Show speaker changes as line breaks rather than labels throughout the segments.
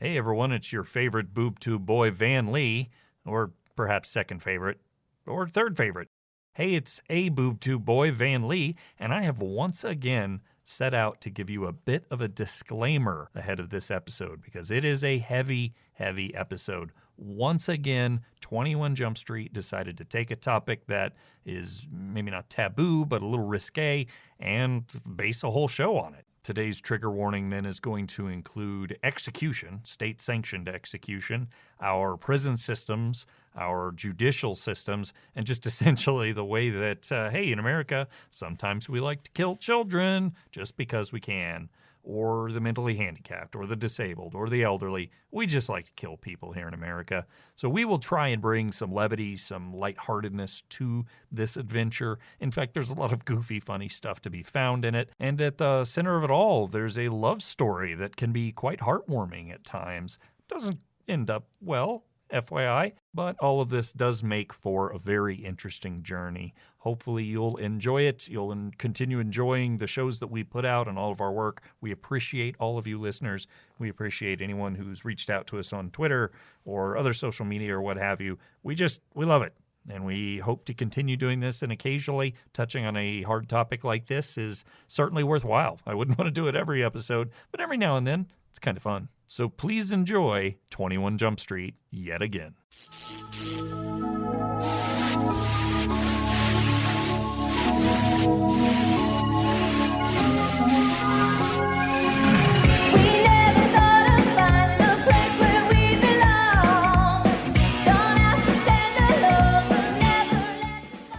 Hey everyone, it's your favorite Boob Tube boy, Van Lee, or perhaps second favorite, or third favorite. Hey, it's a Boob Tube boy, Van Lee, and I have once again set out to give you a bit of a disclaimer ahead of this episode because it is a heavy, heavy episode. Once again, 21 Jump Street decided to take a topic that is maybe not taboo, but a little risque, and base a whole show on it. Today's trigger warning then is going to include execution, state-sanctioned execution, our prison systems, our judicial systems, and just essentially the way that, hey, in America, sometimes we like to kill children just because we can, or the mentally handicapped, or the disabled, or the elderly. We just like to kill people here in America. So we will try and bring some levity, some lightheartedness to this adventure. In fact, there's a lot of goofy, funny stuff to be found in it. And at the center of it all, there's a love story that can be quite heartwarming at times. Doesn't end up well, FYI, but all of this does make for a very interesting journey. Hopefully you'll enjoy it. You'll continue enjoying the shows that we put out and all of our work. We appreciate all of you listeners. We appreciate anyone who's reached out to us on Twitter or other social media or what have you. We love it. And we hope to continue doing this, and occasionally touching on a hard topic like this is certainly worthwhile. I wouldn't want to do it every episode, but every now and then it's kind of fun. So please enjoy 21 Jump Street yet again.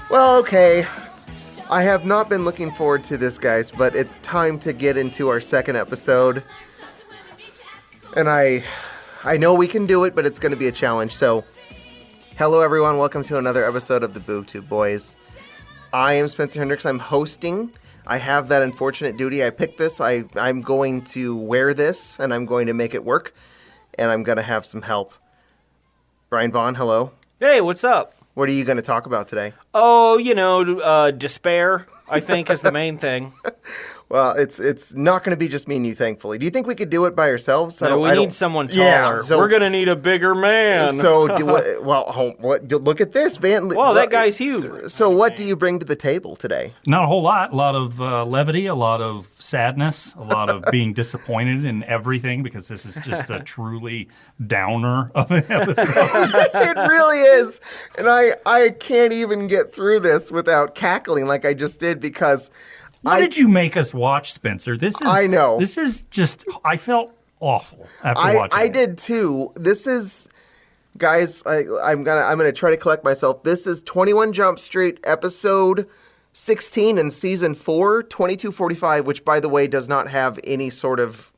Well, okay. I have not been looking forward to this, guys, but it's time to get into our second episode. And I know we can do it, but it's going to be a challenge. So, hello everyone. Welcome to another episode of the Boob Tube Boys. I am Spencer Hendricks. I'm hosting. I have that unfortunate duty. I picked this. I'm going to wear this, and I'm going to make it work. And I'm going to have some help. Brian Vaughn, hello.
Hey, what's up?
What are you going to talk about today?
Oh, despair, I think, is the main thing.
Well, it's not going to be just me and you, thankfully. Do you think we could do it by ourselves?
No, we need someone taller.
Yeah, so,
we're going to need a bigger man.
So, look at this, Van.
Well, that guy's huge.
So, what do you bring to the table today?
Not a whole lot. A lot of levity, a lot of sadness, a lot of being disappointed in everything because this is just a truly downer of an episode.
It really is. And I can't even get through this without cackling like I just did because...
What did you make us watch, Spencer?
I know.
This is just, I felt awful after watching it.
I did too. This is, guys, I'm gonna try to collect myself. This is 21 Jump Street, episode 16 in season 4, 2245, which, by the way, does not have any sort of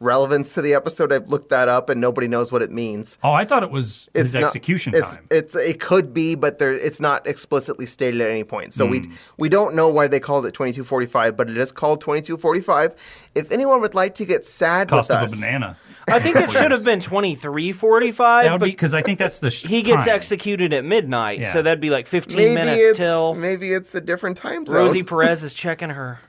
relevance to the episode. I've looked that up, and nobody knows what it means.
Oh, I thought it was his execution time.
It could be, but it's not explicitly stated at any point. So we don't know why they called it 2245, but it is called 2245. If anyone would like to get sad
Cost
with
of
us,
a banana.
I think it should have been 2345.
That would be because I think that's the
he gets executed at midnight, so that'd be like 15 minutes till.
Maybe it's a different time zone.
Rosie Perez is checking her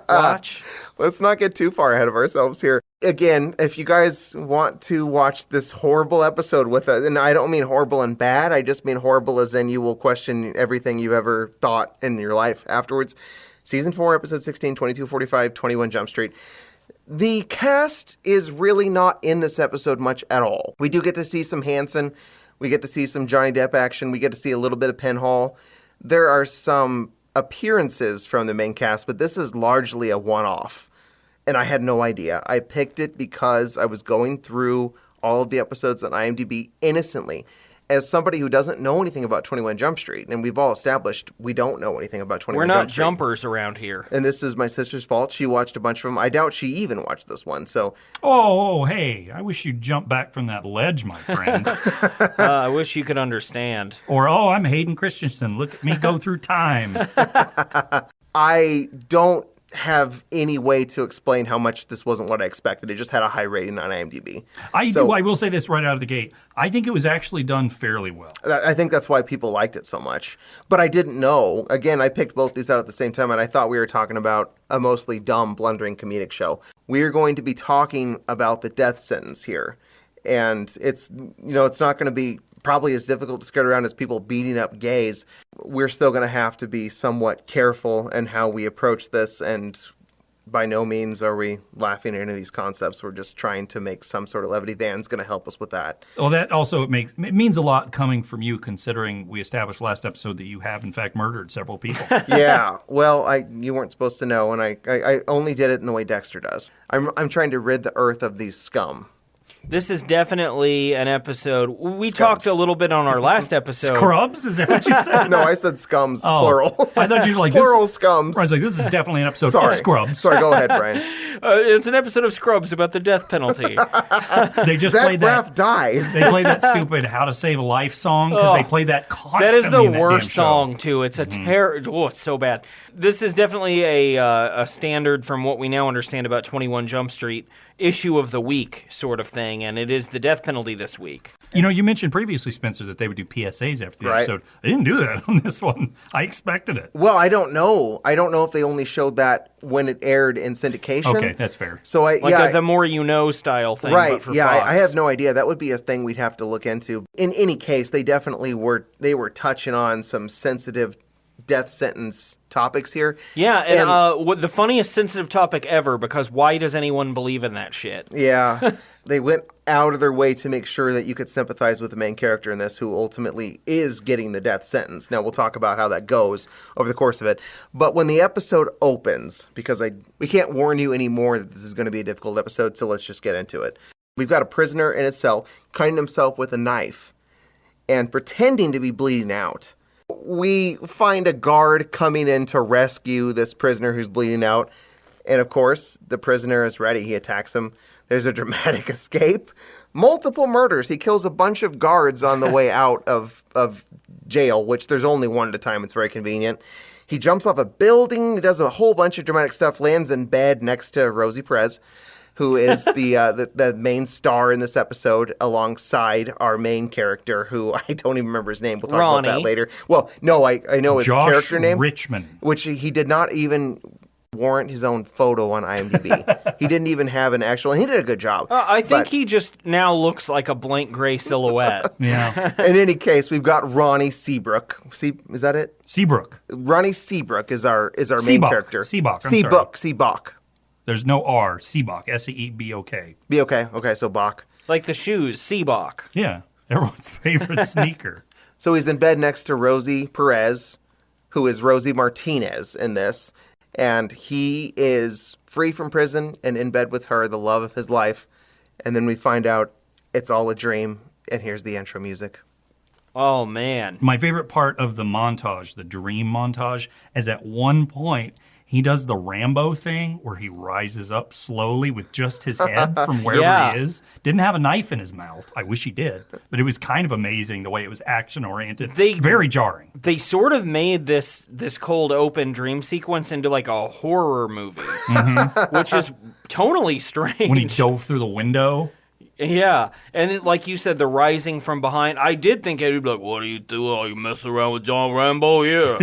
watch.
Let's not get too far ahead of ourselves here. Again, if you guys want to watch this horrible episode with us, and I don't mean horrible and bad, I just mean horrible as in you will question everything you've ever thought in your life afterwards. Season 4, episode 16, 2245, 21 Jump Street. The cast is really not in this episode much at all. We do get to see some Hanson. We get to see some Johnny Depp action. We get to see a little bit of Penhall. There are some appearances from the main cast, but this is largely a one-off. And I had no idea. I picked it because I was going through all of the episodes on IMDb innocently. As somebody who doesn't know anything about 21 Jump Street, and we've all established we don't know anything about 21 Jump Street.
We're not jumpers around here.
And this is my sister's fault. She watched a bunch of them. I doubt she even watched this one, so...
Oh, hey, I wish you'd jump back from that ledge, my friend.
I wish you could understand.
Or, I'm Hayden Christensen. Look at me go through time.
I don't have any way to explain how much this wasn't what I expected. It just had a high rating on IMDb.
I will say this right out of the gate. I think it was actually done fairly well.
I think that's why people liked it so much. But I didn't know. Again, I picked both these out at the same time, and I thought we were talking about a mostly dumb, blundering comedic show. We are going to be talking about the death sentence here. and it's not going to be probably as difficult to skirt around as people beating up gays. We're still going to have to be somewhat careful in how we approach this, and by no means are we laughing at any of these concepts. We're just trying to make some sort of levity. Van's going to help us with that.
Well, that also it means a lot coming from you, considering we established last episode that you have in fact murdered several people.
Yeah, well, you weren't supposed to know, and I only did it in the way Dexter does. I'm trying to rid the earth of these scum.
This is definitely an episode. We talked a little bit on our last episode.
Scrubs? Is that what you said?
No, I said scums, plural.
I thought you were like
plural scums.
I was like, this is definitely an episode of Scrubs.
Sorry, go ahead, Brian.
It's an episode of Scrubs about the death penalty.
They just
Zach
played
Braff
that.
dies.
They played that stupid "How to Save a Life" song because they played that constantly.
That is the
in that
worst
damn show.
song too. It's a it's so bad. This is definitely a standard from what we now understand about 21 Jump Street issue of the week sort of thing, and it is the death penalty this week.
You know, you mentioned previously, Spencer, that they would do PSAs after the episode. I didn't do that on this one. I expected it.
Well, I don't know. I don't know if they only showed that when it aired in syndication.
Okay, that's fair.
So
the more you know style thing.
Right.
But for
yeah,
Fox.
I have no idea. That would be a thing we'd have to look into. In any case, they definitely were touching on some sensitive death sentence topics here.
Yeah, and the funniest sensitive topic ever, because why does anyone believe in that shit?
Yeah. They went out of their way to make sure that you could sympathize with the main character in this, who ultimately is getting the death sentence. Now, we'll talk about how that goes over the course of it. But when the episode opens, because we can't warn you anymore that this is going to be a difficult episode, so let's just get into it. We've got a prisoner in his cell cutting himself with a knife and pretending to be bleeding out. We find a guard coming in to rescue this prisoner who's bleeding out. And of course, the prisoner is ready. He attacks him. There's a dramatic escape. Multiple murders. He kills a bunch of guards on the way out of jail, which there's only one at a time. It's very convenient. He jumps off a building. He does a whole bunch of dramatic stuff. Lands in bed next to Rosie Perez, who is the main star in this episode, alongside our main character, who I don't even remember his name. We'll talk
Ronnie.
about that later. Well, no, I know his
Josh
character name.
Richmond.
Which he did not even warrant his own photo on IMDb. He didn't even have an actual, and he did a good job.
I think he just now looks like a blank gray silhouette.
Yeah.
In any case, we've got Ronnie Seabrook. Is that it?
Seabrook.
Ronnie Seabrook is our main character.
Seabok.
Seabok.
There's no R. Seabok. Seebok.
Okay, so Bach.
Like the shoes, Seabok.
Yeah. Everyone's favorite sneaker.
So he's in bed next to Rosie Perez, who is Rosie Martinez in this. And he is free from prison and in bed with her, the love of his life. And then we find out it's all a dream. And here's the intro music.
Oh, man.
My favorite part of the montage, the dream montage, is at one point he does the Rambo thing where he rises up slowly with just his head from wherever he is. Didn't have a knife in his mouth. I wish he did. But it was kind of amazing the way it was action-oriented. Very jarring.
They sort of made this cold open dream sequence into like a horror movie, which is tonally strange.
When he dove through the window.
Yeah, and then, like you said, the rising from behind. I did think it would be like, what are you doing? Are you messing around with John Rambo? Yeah.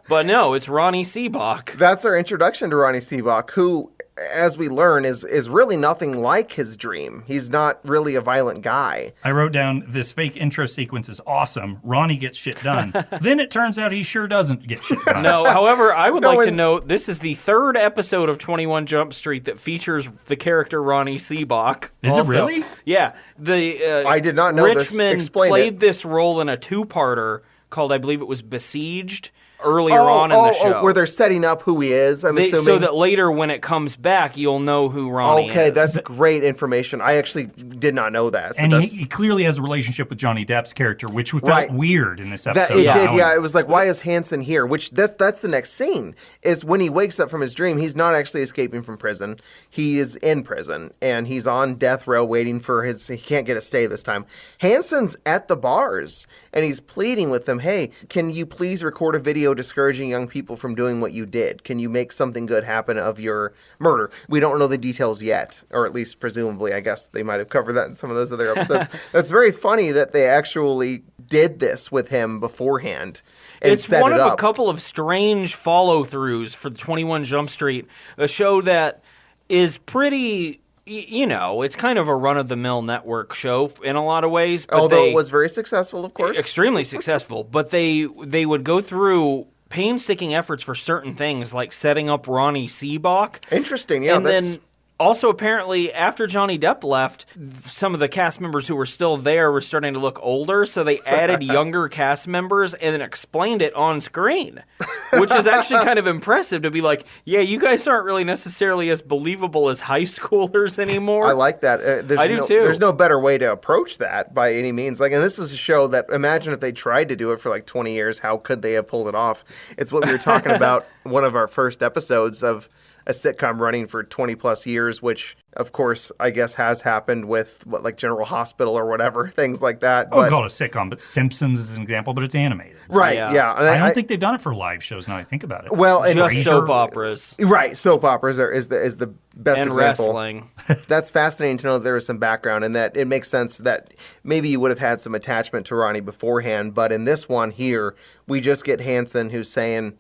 But no, it's Ronnie Seabok.
That's our introduction to Ronnie Seabok, who, as we learn, is really nothing like his dream. He's not really a violent guy.
I wrote down, this fake intro sequence is awesome. Ronnie gets shit done. Then it turns out he sure doesn't get shit done.
No, however, I would like to note, this is the third episode of 21 Jump Street that features the character Ronnie Seabok.
Is it really?
Yeah.
I did not know this.
Richmond
Explain
played
it.
this role in a two-parter called, I believe it was Besieged, earlier on in the show.
Where they're setting up who he is, I'm assuming.
So that later when it comes back, you'll know who Ronnie is.
Okay, that's great information. I actually did not know that. So
And he clearly has a relationship with Johnny Depp's character, which felt weird in this episode.
It did. It was like, why is Hanson here? Which that's the next scene. Is when he wakes up from his dream, he's not actually escaping from prison. He is in prison, and he's on death row waiting for he can't get a stay this time. Hanson's at the bars, and he's pleading with them, hey, can you please record a video discouraging young people from doing what you did? Can you make something good happen of your murder? We don't know the details yet, or at least presumably. I guess they might have covered that in some of those other episodes. That's very funny that they actually did this with him beforehand.
It's one of a couple of strange follow-throughs for the 21 Jump Street, a show that is pretty you know, it's kind of a run-of-the-mill network show in a lot of ways. But
Although it was very successful, of course.
Extremely successful. But they would go through painstaking efforts for certain things, like setting up Ronnie Seabach.
Interesting, yeah.
And then also, apparently, after Johnny Depp left, some of the cast members who were still there were starting to look older, so they added younger cast members and then explained it on screen, which is actually kind of impressive to be like, yeah, you guys aren't really necessarily as believable as high schoolers anymore.
I like that.
I do too.
There's no better way to approach that by any means. Like, and this is a show that, imagine if they tried to do it for like 20 years, how could they have pulled it off? It's what we were talking about one of our first episodes of a sitcom running for 20 plus years, which of course I guess has happened with like General Hospital or whatever, things like that.
I would call it a sitcom, but Simpsons is an example, but it's animated.
Right, yeah. And
I don't think they've done it for live shows now I think about it.
Well, and
just soap operas.
Right, soap operas is the best
and
example.
Wrestling.
That's fascinating to know that there was some background and that it makes sense that maybe you would have had some attachment to Ronnie beforehand, but in this one here, we just get Hanson who's saying,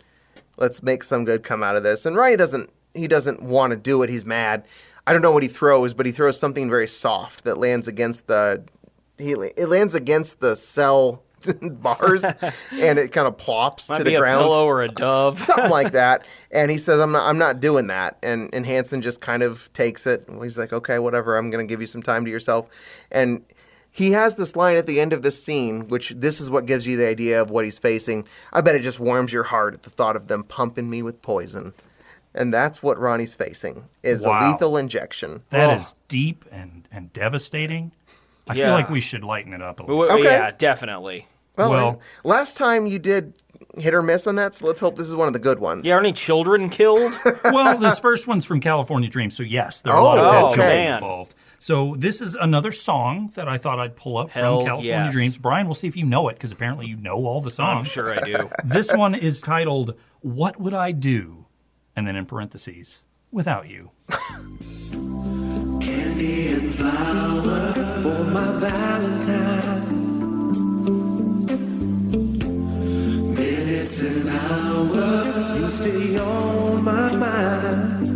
let's make some good come out of this. And Ronnie doesn't want to do it. He's mad. I don't know what he throws, but he throws something very soft that lands against the cell bars, and it kind of plops
Might
to
be
the ground.
A pillow or a dove.
Something like that. And he says, I'm not doing that. And Hanson just kind of takes it. He's like, okay, whatever. I'm going to give you some time to yourself. And he has this line at the end of this scene, which this is what gives you the idea of what he's facing. I bet it just warms your heart at the thought of them pumping me with poison. And that's what Ronnie's facing, is a lethal injection.
That is deep and devastating. I feel like we should lighten it up a little.
Okay.
Yeah, definitely.
Well, last time you did hit or miss on that, so let's hope this is one of the good ones.
Yeah, are any children killed?
Well, this first one's from California Dreams, so yes, there are a lot of dead children
man.
involved. So this is another song that I thought I'd pull up
Hell
from California
yes.
Dreams. Brian, we'll see if you know it, because apparently you know all the songs.
I'm sure I do.
This one is titled, What Would I Do? And then in parentheses, without you.
Candy and flour for my Valentine. Minutes and hours, you stay on my mind.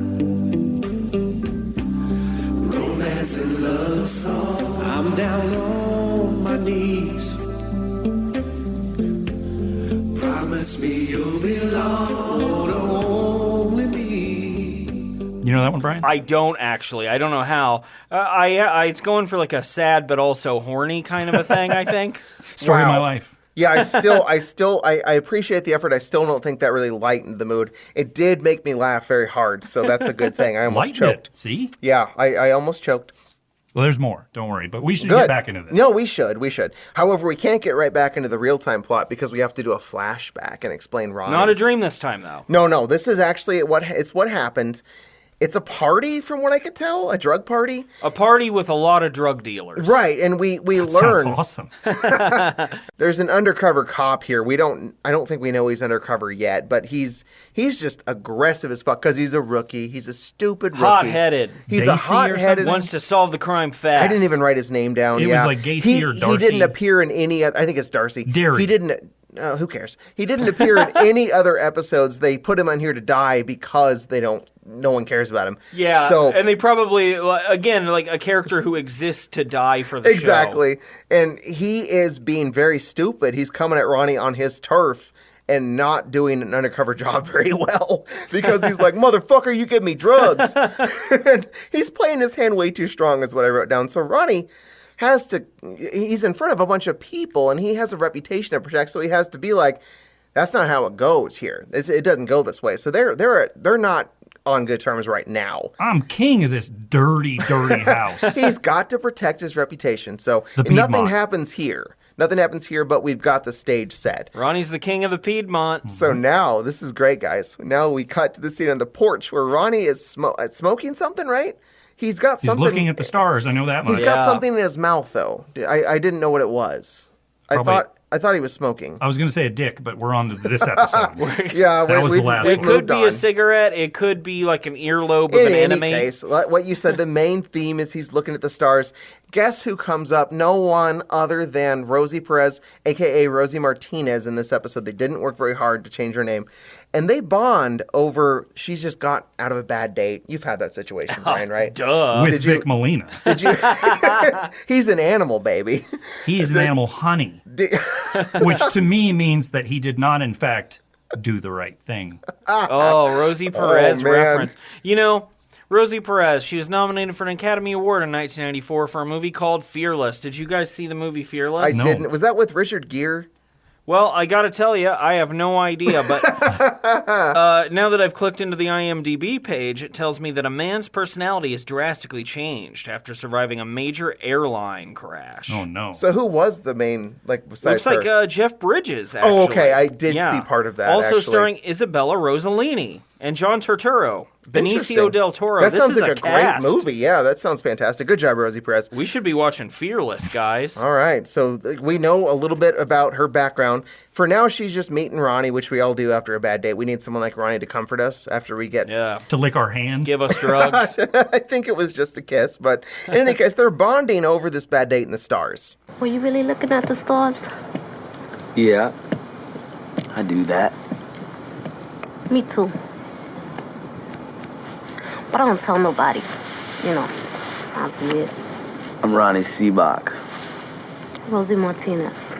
Romance and love song, I'm down on my knees. Promise me you'll belong to only me.
You know that one, Brian?
I don't actually. I don't know how. It's going for like a sad but also horny kind of a thing, I think.
Story of my
Wow.
life.
Yeah, I appreciate the effort. I still don't think that really lightened the mood. It did make me laugh very hard, so that's a good thing. I almost
Lighten
choked.
it. See?
Yeah, I almost choked.
Well, there's more. Don't worry. But we should
Good.
get back into this.
No, we should. However, we can't get right back into the real-time plot because we have to do a flashback and explain Ronnie's.
Not a dream this time, though.
No, this is actually what happened. It's a party, from what I could tell, a drug party.
A party with a lot of drug dealers.
Right, and we learn
Sounds awesome.
there's an undercover cop here. I don't think we know he's undercover yet, but he's just aggressive as fuck because he's a rookie. He's a stupid rookie.
Hot-headed.
He's
Gacy or
a hot-headed.
Wants to solve the crime fast.
I didn't even write his name down.
It was like Gacy or
He
Darcy.
didn't appear in any. I think it's Darcy.
Derry.
He didn't. Who cares? He didn't appear in any other episodes. They put him on here to die because no one cares about him.
Yeah,
So
and they probably, again, like a character who exists to die for the show.
exactly, and he is being very stupid. He's coming at Ronnie on his turf and not doing an undercover job very well because he's like, motherfucker, you give me drugs. And he's playing his hand way too strong is what I wrote down. So Ronnie he's in front of a bunch of people and he has a reputation to protect. So he has to be like, that's not how it goes here. It doesn't go this way. So they're not on good terms right now.
I'm king of this dirty, dirty house.
He's got to protect his reputation. So
The
nothing
Piedmont.
happens here. Nothing happens here, but we've got the stage set.
Ronnie's the king of the Piedmont.
So now, this is great, guys. Now we cut to the scene on the porch where Ronnie is smoking something, right? He's got
He's
something.
looking at the stars. I know that much.
He's got
Yeah.
something in his mouth, though. I didn't know what it was.
Probably-
I thought he was smoking.
I was going to say a dick, but we're on to this episode.
Yeah,
That was the last
we
It
one.
could
moved
be
on.
a cigarette. It could be like an earlobe of
In
an
any
enemy.
case, what you said, the main theme is he's looking at the stars. Guess who comes up? No one other than Rosie Perez, a.k.a. Rosie Martinez in this episode. They didn't work very hard to change her name. And they bond over, she's just got out of a bad date. You've had that situation, Brian, right?
Duh.
With Vic Molina.
Did you? He's an animal, baby.
He is an animal honey, which to me means that he did not, in fact, do the right thing.
Oh, Rosie Perez
man.
reference. You know, Rosie Perez, she was nominated for an Academy Award in 1994 for a movie called Fearless. Did you guys see the movie Fearless?
I didn't. Was that with Richard Gere?
Well, I gotta tell you, I have no idea, but now that I've clicked into the IMDb page, it tells me that a man's personality has drastically changed after surviving a major airline crash.
Oh, no.
So who was the main, like, besides
Looks
her?
like Jeff Bridges, actually.
Oh, okay, I did see part of that,
Also
actually.
starring Isabella Rossellini and John Turturro, Benicio
Interesting.
del Toro.
That
This
sounds
is
like a
cast.
great movie. Yeah, that sounds fantastic. Good job, Rosie Perez.
We should be watching Fearless, guys.
All right, so we know a little bit about her background. For now, she's just meeting Ronnie, which we all do after a bad date. We need someone like Ronnie to comfort us after we get...
Yeah.
To lick our hand.
Give us drugs.
I think it was just a kiss, but in any case, they're bonding over this bad date in the stars.
Were you really looking at the stars?
Yeah, I do that.
Me too. But I don't tell nobody. You know, sounds weird.
I'm Ronnie Seabach.
Rosie Martinez.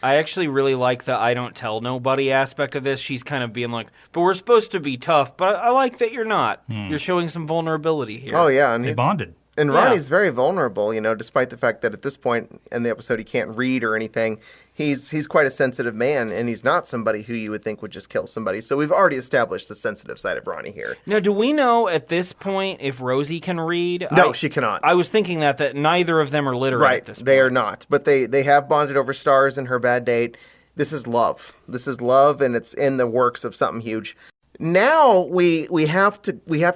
I actually really like the I don't tell nobody aspect of this. She's kind of being like, but we're supposed to be tough, but I like that you're not. You're showing some vulnerability here.
Oh, yeah. And
They bonded.
And
Yeah.
Ronnie's very vulnerable, despite the fact that at this point in the episode he can't read or anything. He's quite a sensitive man, and he's not somebody who you would think would just kill somebody. So we've already established the sensitive side of Ronnie here.
Now, do we know at this point if Rosie can read?
No, she cannot.
I was thinking that neither of them are literate
Right,
at this point.
they are not. But they have bonded over stars in her bad date. This is love. This is love, and it's in the works of something huge. Now we have to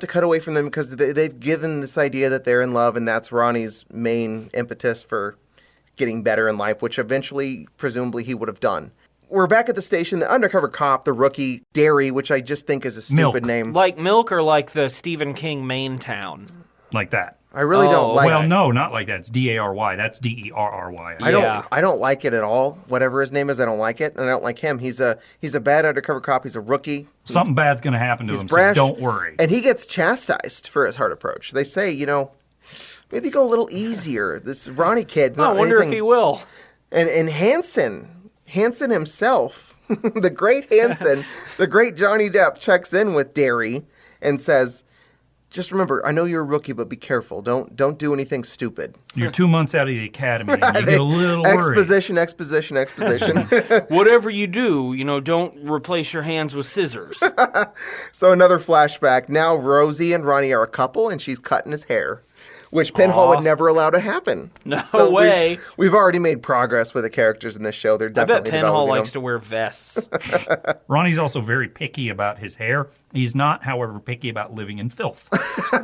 cut away from them because they've given this idea that they're in love, and that's Ronnie's main impetus for getting better in life, which eventually, presumably, he would have done. We're back at the station. The undercover cop, the rookie, Derry, which I just think is a stupid
Milk.
name.
Like Milk or like the Stephen King Main Town?
Like that.
I really
Oh,
don't like
Well,
it.
no, not like that. It's D-A-R-Y. That's D-E-R-R-Y.
Yeah.
I don't like it at all. Whatever his name is, I don't like it, and I don't like him. He's a bad undercover cop. He's a rookie.
Something bad's going to happen to
He's
him,
brash,
so don't worry.
And he gets chastised for his hard approach. They say, maybe go a little easier. This Ronnie kid's
I
not
wonder
anything.
if he will.
And Hanson himself, the great Hanson, the great Johnny Depp checks in with Derry and says, just remember, I know you're a rookie, but be careful. Don't do anything stupid.
You're 2 months out of the academy, and you get a little worried.
Exposition.
Whatever you do, don't replace your hands with scissors.
So another flashback. Now Rosie and Ronnie are a couple, and she's cutting his hair, which Pinhole would never allow to happen.
No
So
way.
We've already made progress with the characters in this show. They're
I bet
definitely
Pinhole
developing
likes
them.
to wear vests.
Ronnie's also very picky about his hair. He's not, however, picky about living in filth.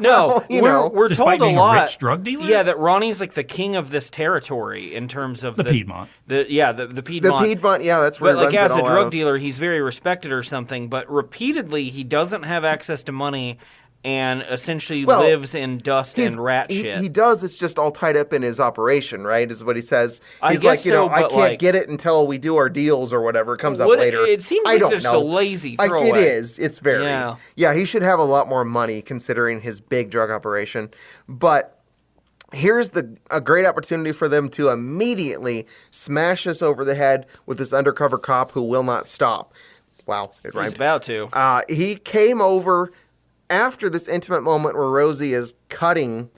No, we're
Despite
told a
being
lot.
a rich drug dealer?
Yeah, that Ronnie's like the king of this territory in terms of
The Piedmont.
The
The
Piedmont.
Piedmont, yeah, that's where
But
he
like
runs
as
it
a
all out
drug
of.
dealer, he's very respected or something. But repeatedly, he doesn't have access to money, and essentially
Well,
lives in dust
He's-
and rat
he,
shit.
He does. It's just all tied up in his operation, right? Is what he says.
I
He's
guess
like,
so,
I
but,
can't
like-
get it until we do our deals or whatever. It comes up
What-
later.
it seems
I
like
don't
just
know.
a lazy
It
throwaway.
is. It's very.
Yeah.
Yeah, he should have a lot more money considering his big drug operation. But here's a great opportunity for them to immediately smash us over the head with this undercover cop who will not stop. Wow, it
He's
rhymed.
about to.
He came over after this intimate moment where Rosie is cutting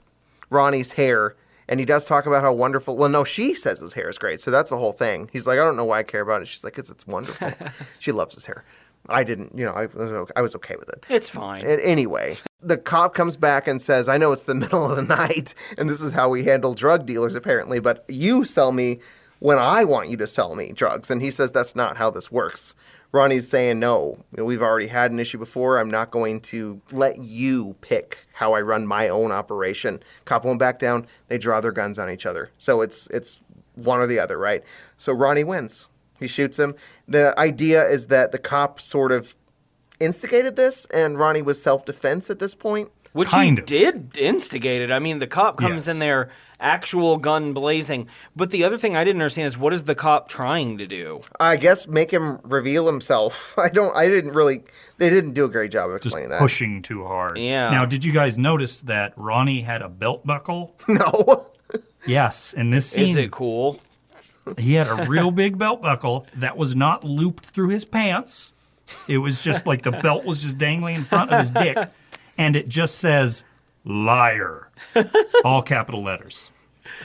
Ronnie's hair, and he does talk about how wonderful. Well, no, she says his hair is great, so that's the whole thing. He's like, I don't know why I care about it. She's like, it's wonderful. She loves his hair. I didn't, I was okay with it.
It's fine.
And anyway, the cop comes back and says, I know it's the middle of the night, and this is how we handle drug dealers, apparently, but you sell me when I want you to sell me drugs. And he says, that's not how this works. Ronnie's saying, no, we've already had an issue before. I'm not going to let you pick how I run my own operation. Cop won't back down. They draw their guns on each other. So it's one or the other, right? So Ronnie wins. He shoots him. The idea is that the cop sort of instigated this, and Ronnie was self-defense at this point.
Which
Kind
he
of.
did instigate it. I mean, the cop comes
Yes.
in there, actual gun blazing. But the other thing I didn't understand is what is the cop trying to do?
I guess make him reveal himself. They didn't do a great job of
Just
explaining that.
pushing too hard.
Yeah.
Now, did you guys notice that Ronnie had a belt buckle?
No.
Yes, in this scene.
Is it cool?
He had a real big belt buckle that was not looped through his pants. It was just like the belt was just dangling in front of his dick. And it just says, liar. All capital letters.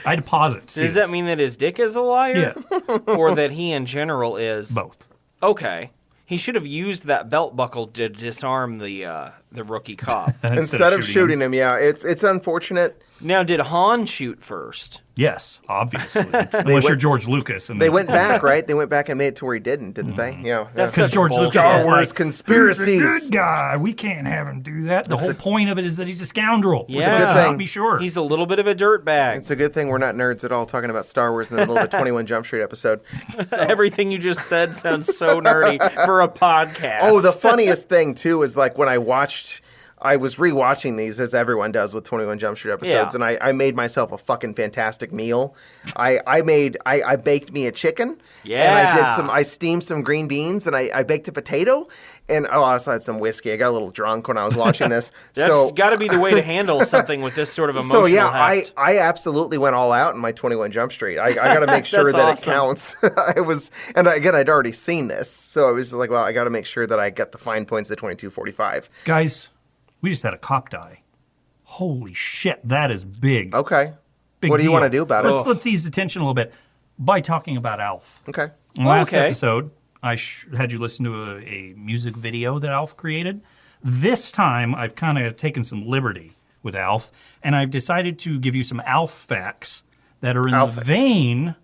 I had to pause it. to see
Does that
this.
mean that his dick is a liar?
Yeah,
Or that he in general is?
both.
Okay. He should have used that belt buckle to disarm the rookie cop.
Instead of shooting him, yeah. It's unfortunate.
Now, did Han shoot first?
Yes, obviously. Unless you're George Lucas. And
They went back, right? They went back and made it to where he didn't they? Yeah.
That's
Because
such
George
bullshit.
Lucas
Star
is
Wars
like,
conspiracies.
he's a good guy. We can't have him do that. The whole point of it is that he's a scoundrel. We're
Yeah.
supposed to
Good
not
thing.
be sure.
He's a little bit of a dirtbag.
It's a good thing we're not nerds at all talking about Star Wars in the middle of a 21 Jump Street episode.
Everything you just said sounds so nerdy for a podcast.
Oh, the funniest thing, too, is like when I was rewatching these, as everyone does with 21 Jump Street episodes,
Yeah.
and I made myself a fucking fantastic meal. I baked me a chicken.
Yeah.
And I steamed some green beans, and I baked a potato, and I also had some whiskey. I got a little drunk when I was watching this.
That's got to be the way to handle something with this sort of emotional
So yeah,
heft.
I absolutely went all out in my 21 Jump Street. I got to make sure that
That's
it counts. Again, I'd already seen this, so I was just like, well, I got to make sure that I get the fine points at 22:45.
Guys, we just had a cop die. Holy shit, that is big.
Okay.
Big
What do you
deal.
want to do about it?
Let's ease the tension a little bit by talking about Alf.
Okay.
In the last
okay.
episode, I had you listen to a music video that Alf created. This time, I've kind of taken some liberty with Alf, and I've decided to give you some Alf facts that are in
Alf
the
facts.
vein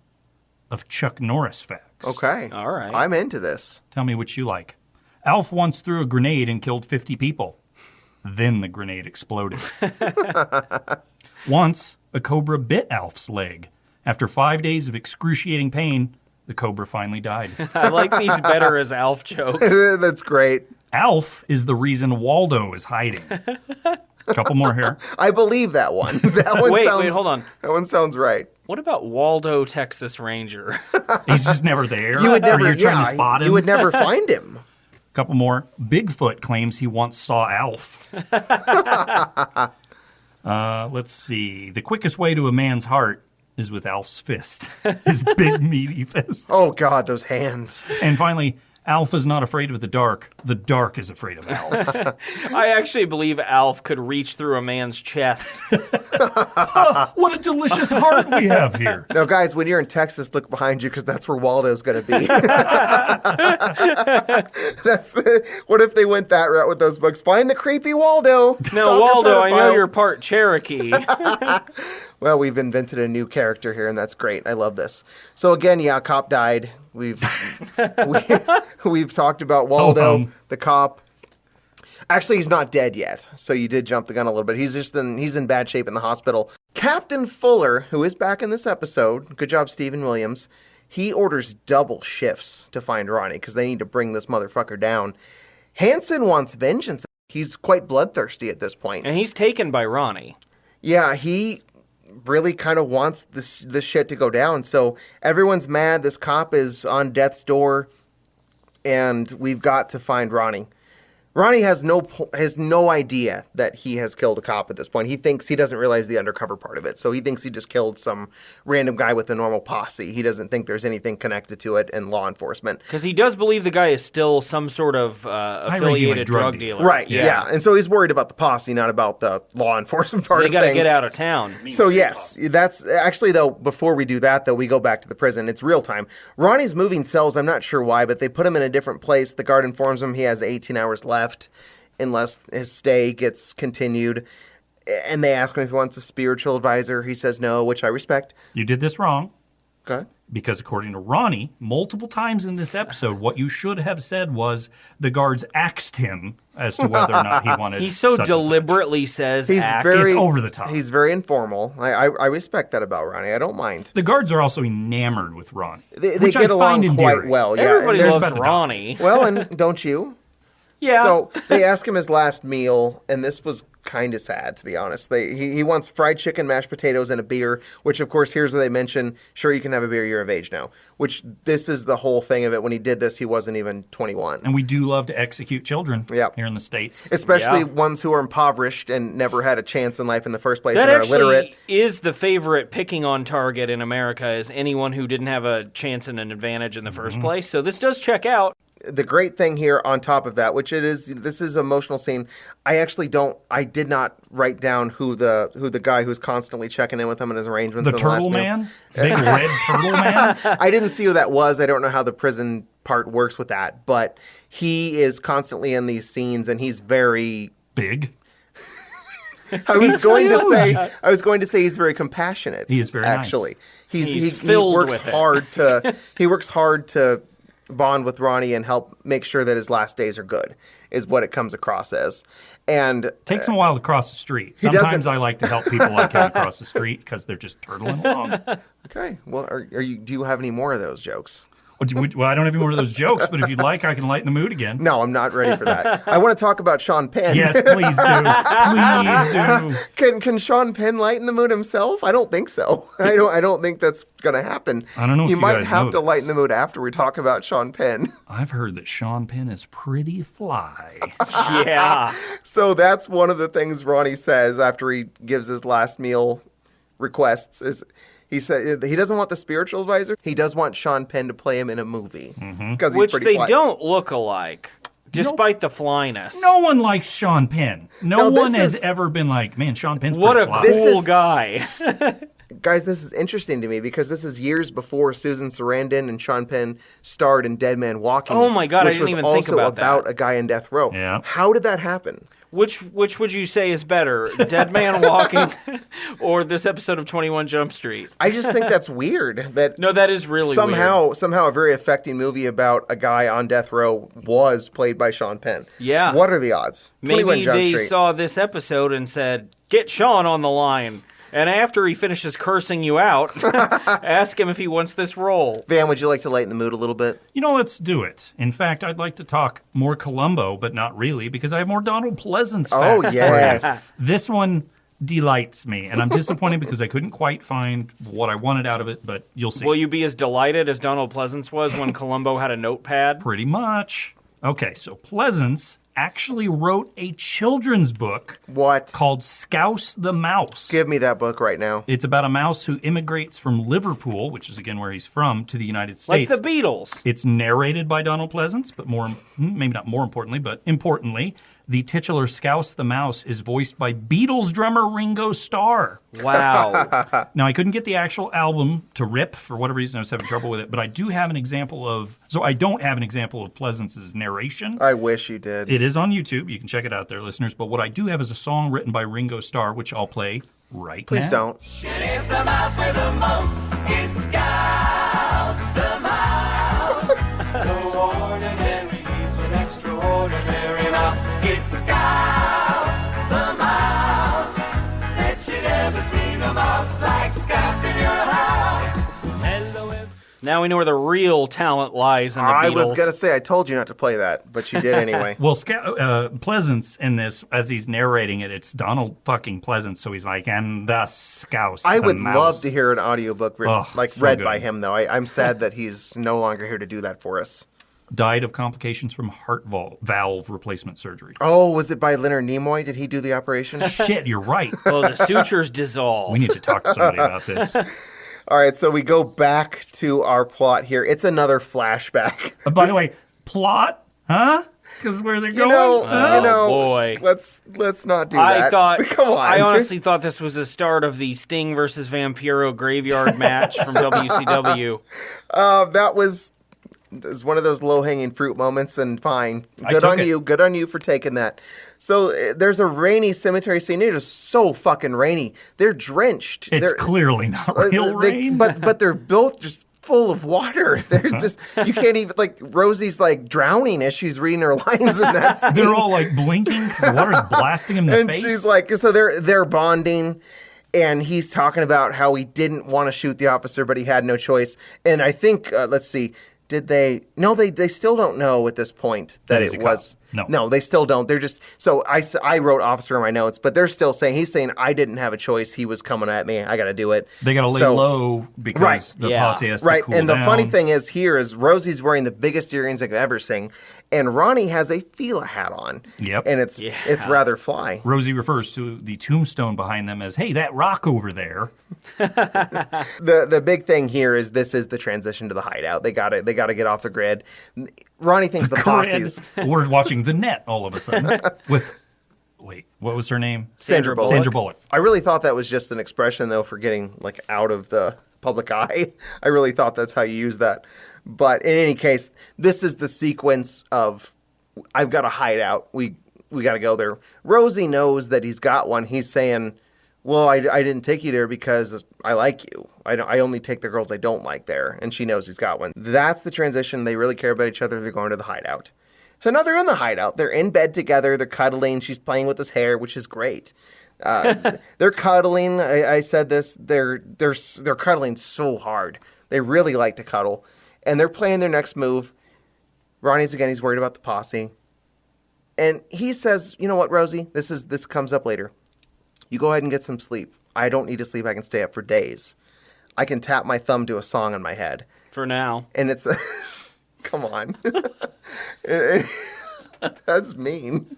of Chuck Norris facts.
Okay.
All right.
I'm into this.
Tell me what you like. Alf once threw a grenade and killed 50 people. Then the grenade exploded. Once, a cobra bit Alf's leg. After 5 days of excruciating pain, the cobra finally died.
I like these better as Alf jokes.
That's great.
Alf is the reason Waldo is hiding. Couple more here.
I believe that one. That one
Wait,
sounds,
hold on.
That one sounds right.
What about Waldo, Texas Ranger?
He's just never there.
You would never,
Or you're trying to spot him.
you would never find him.
Couple more. Bigfoot claims he once saw Alf. Let's see. The quickest way to a man's heart is with Alf's fist. His big, meaty fist.
Oh God, those hands.
And finally, Alf is not afraid of the dark. The dark is afraid of Alf.
I actually believe Alf could reach through a man's chest.
What a delicious heart we have here.
Now, guys, when you're in Texas, look behind you because that's where Waldo's going to be. What if they went that route with those books? Find the creepy Waldo.
Now,
Stalker
Waldo, I know
pedophile.
you're part Cherokee.
Well, we've invented a new character here, and that's great. I love this. So again, yeah, cop died. We've talked about Waldo, the cop. Actually, he's not dead yet, so you did jump the gun a little bit. He's in bad shape in the hospital. Captain Fuller, who is back in this episode, good job, Stephen Williams. He orders double shifts to find Ronnie because they need to bring this motherfucker down. Hanson wants vengeance. He's quite bloodthirsty at this point.
And he's taken by Ronnie.
Yeah, he really kind of wants this shit to go down. So everyone's mad. This cop is on death's door, and we've got to find Ronnie. Ronnie has no idea that he has killed a cop at this point. He thinks he doesn't realize the undercover part of it. So he thinks he just killed some random guy with a normal posse. He doesn't think there's anything connected to it in law enforcement.
Because he does believe the guy is still some sort of affiliated drug dealer.
Right, yeah. And so he's worried about the posse, not about the law enforcement part
They
of
got to
things.
get out of town.
So yes, that's actually, though, before we do that, though, we go back to the prison. It's real time. Ronnie's moving cells. I'm not sure why, but they put him in a different place. The guard informs him he has 18 hours left unless his stay gets continued. And they ask him if he wants a spiritual advisor. He says no, which I respect.
You did this wrong.
Okay.
Because according to Ronnie, multiple times in this episode, what you should have said was the guards asked him as to whether or not he wanted.
He so
such and such.
deliberately says
He's
act.
very
It's over the top.
He's very informal. I respect that about Ronnie. I don't mind.
The guards are also enamored with Ronnie.
They
which
get
I
along
find
quite
endearing.
well. Yeah,
Everybody
and there's-
loves
about the dog.
Ronnie.
Well, and don't you?
Yeah.
So they ask him his last meal, and this was kind of sad, to be honest. He wants fried chicken, mashed potatoes, and a beer, which, of course, here's where they mention, sure, you can have a beer, you're of age now. Which, this is the whole thing of it. When he did this, he wasn't even 21.
And we do love to execute children
Yep.
here in the States.
Especially
Yeah.
ones who are impoverished and never had a chance in life in the first place
That
and are
actually
illiterate.
is the favorite picking on target in America, is anyone who didn't have a chance and an advantage in the first place. So this does check out.
The great thing here on top of that, which this is an emotional scene. I did not write down who the guy who's constantly checking in with him and his arrangements.
The
in last
turtle
meal.
man? Big red turtle man?
I didn't see who that was. I don't know how the prison part works with that, but he is constantly in these scenes, and he's very.
Big.
I was going to say he's very compassionate.
He is very nice.
actually.
He's filled
works
with it.
hard to. He works hard to bond with Ronnie and help make sure that his last days are good, is what it comes across as. And
Takes him a while to cross the street.
He doesn't-
Sometimes I like to help people like him across the street because they're just turtling along.
okay, well, do you have any more of those jokes?
Well, I don't have any more of those jokes, but if you'd like, I can lighten the mood again.
No, I'm not ready for that. I want to talk about Sean Penn.
Yes, please do. Please do.
Can Sean Penn lighten the mood himself? I don't think so. I don't think that's gonna happen.
I don't know if
You
you
might
guys
have
know
to
this.
lighten the mood after we talk about Sean Penn.
I've heard that Sean Penn is pretty fly.
Yeah.
So that's one of the things Ronnie says after he gives his last meal requests is he said he doesn't want the spiritual advisor. He does want Sean Penn to play him in a movie because he's
Which
pretty
they
fly.
don't look alike, despite the flyness.
No one likes Sean Penn.
No, this
one has
is-
ever been like, man, Sean Penn's
What a
pretty fly.
This
cool
is-
guy.
Guys, this is interesting to me because this is years before Susan Sarandon and Sean Penn starred in Dead Man Walking.
Oh my God, I
which
didn't
was
even think
also
about that.
a guy in death row.
Yeah.
How did that happen?
Which would you say is better, Dead Man Walking or this episode of 21 Jump Street?
I just think that's weird. That
No, that is really weird.
somehow a very affecting movie about a guy on death row was played by Sean Penn.
Yeah.
What are the odds? 21
Maybe
Jump
they
Street.
saw this episode and said, get Sean on the line. And after he finishes cursing you out, ask him if he wants this role.
Van, would you like to lighten the mood a little bit?
You know, let's do it. In fact, I'd like to talk more Columbo, but not really, because I have more Donald Pleasance
Oh,
facts for you.
yes.
This one delights me, and I'm disappointed because I couldn't quite find what I wanted out of it, but you'll see.
Will you be as delighted as Donald Pleasance was when Columbo had a notepad?
Pretty much. Okay, so Pleasance actually wrote a children's book
What?
called Scouse the Mouse.
Give me that book right now.
It's about a mouse who immigrates from Liverpool, which is again where he's from, to the United
Like
States.
the Beatles.
It's narrated by Donald Pleasance, but maybe not more importantly, but importantly, the titular Scouse the Mouse is voiced by Beatles drummer Ringo Starr.
Wow.
Now, I couldn't get the actual album to rip for whatever reason. I was having trouble with it, but I do have an example of. So I don't have an example of Pleasance's narration.
I wish you did.
It is on YouTube. You can check it out there, listeners. But what I do have is a song written by Ringo Starr, which I'll play right
Please
now.
don't.
It's the mouse with the most. It's Scout the mouse. No ordinary, he's an extraordinary mouse. It's Scout the mouse. That you'd ever seen a mouse like Scout in your house. Hello,
Now we know where the real talent lies in the
I
Beatles.
was going to say, I told you not to play that, but you did anyway.
Well, Pleasance in this, as he's narrating it, it's Donald fucking Pleasance, so he's like, and the Scouse
I
the
would
mouse.
love to hear an audiobook
Oh, so
read
good.
by him, though. I'm sad that he's no longer here to do that for us.
Died of complications from heart valve replacement surgery.
Oh, was it by Leonard Nimoy? Did he do the operation?
Shit, you're right.
Oh, the sutures dissolve.
We need to talk to somebody about this.
All right, so we go back to our plot here. It's another flashback.
By the way, plot, huh? Because where they're
You
going?
know,
Oh, boy.
let's not do that. Come on.
I honestly thought this was the start of the Sting versus Vampiro graveyard match from WCW.
That was one of those low-hanging fruit moments, and fine. Good
took
on
it.
you. Good on you for taking that. So there's a rainy cemetery scene. It is so fucking rainy. They're drenched.
It's
They're,
clearly not real rain.
But they're both just full of water. They're just, you can't even, like, Rosie's like drowning as she's reading her lines in that scene.
They're all like blinking because the water's blasting them in the
And
face.
she's like, so they're bonding, and he's talking about how he didn't want to shoot the officer, but he had no choice. And I think, let's see, did they? No, they still don't know at this point that
That he's
it
a cop.
was. No, they still don't. They're just, so I wrote officer in my notes, but they're still saying, he's saying, I didn't have a choice. He was coming at me. I got to do it.
They got to lay low because the posse has to cool
And the
down.
funny thing is here is Rosie's wearing the biggest earrings I could ever sing, and Ronnie has a Fila hat on.
Yep.
And it's rather fly.
Rosie refers to the tombstone behind them as, hey, that rock over there.
The big thing here is this is the transition to the hideout. They got to get off the grid. Ronnie thinks the posse's.
We're watching The Net all of a sudden with, wait, what was her name?
Sandra Bullock.
Sandra Bullock.
I really thought that was just an expression, though, for getting like out of the public eye. I really thought that's how you use that. But in any case, this is the sequence of I've got a hideout. We got to go there. Rosie knows that he's got one. He's saying, well, I didn't take you there because I like you. I only take the girls I don't like there. And she knows he's got one. That's the transition. They really care about each other. They're going to the hideout. So now they're in the hideout. They're in bed together. They're cuddling. She's playing with his hair, which is great. They're cuddling. I said this. They're cuddling so hard. They really like to cuddle. And they're playing their next move. Ronnie's he's worried about the posse. And he says, you know what, Rosie? This comes up later. You go ahead and get some sleep. I don't need to sleep. I can stay up for days. I can tap my thumb to a song in my head.
For now.
And it's, come on. That's mean.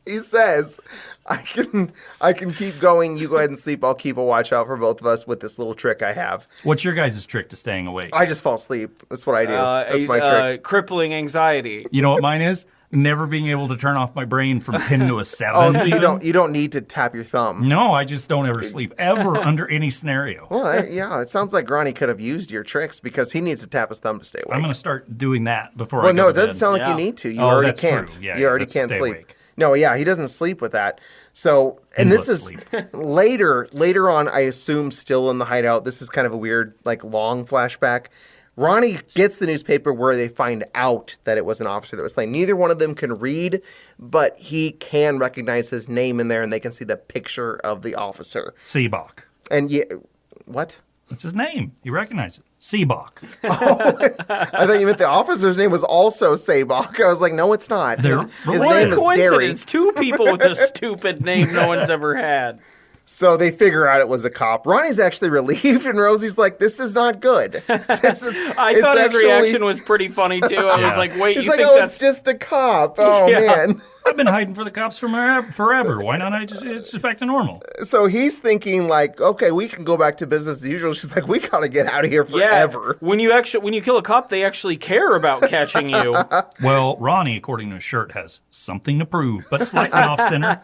He says, I can keep going. You go ahead and sleep. I'll keep a watch out for both of us with this little trick I have.
What's your guys' trick to staying awake?
I just fall asleep. That's what I do. That's my trick.
Crippling anxiety.
You know what mine is? Never being able to turn off my brain from 10 to a 7.
Oh, so you don't need to tap your thumb.
No, I just don't ever sleep, ever, under any scenario.
Well, it sounds like Ronnie could have used your tricks because he needs to tap his thumb to stay awake.
I'm going to start doing that before
Well,
I go
no, it
to bed.
doesn't sound like you need to. You
Oh,
already
that's
can't.
true. Yeah,
you already
let's
can't
stay
sleep.
awake.
No, he doesn't sleep with that. So, and this
Endless
is
sleep.
later on, I assume still in the hideout. This is kind of a weird, like, long flashback. Ronnie gets the newspaper where they find out that it was an officer that was slain. Neither one of them can read, but he can recognize his name in there, and they can see the picture of the officer.
Seabach.
And what?
That's his name. You recognize it. Seabach.
I thought you meant the officer's name was also Sabach. I was like, no, it's not. His
What
name
a
is Derry.
coincidence. Two people with a stupid name no one's ever had.
So they figure out it was a cop. Ronnie's actually relieved, and Rosie's like, this is not good.
I thought his reaction was pretty funny, too. I was like, wait,
He's
you
like,
think
oh,
that's...
it's just a cop. Oh,
Yeah.
man.
I've been hiding for the cops forever. Why not? It's just back to normal.
So he's thinking like, okay, we can go back to business as usual. She's like, we got to get out of here forever.
Yeah, when you kill a cop, they actually care about catching you.
Well, Ronnie, according to his shirt, has something to prove, but slightly off-center.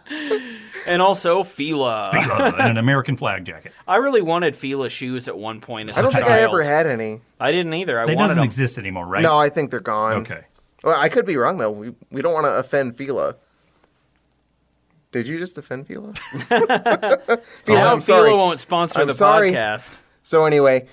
And also Fila.
Fila and an American flag jacket.
I really wanted Fila shoes at one point as
I don't
a
think
child.
I ever had any.
I didn't either. I
They
wanted
doesn't
them.
exist anymore, right?
No, I think they're gone.
Okay.
Well, I could be wrong, though. We don't want to offend Fila. Did you just offend Fila? Fila, I'm sorry.
Fila won't sponsor
I'm
the
sorry.
podcast.
So anyway,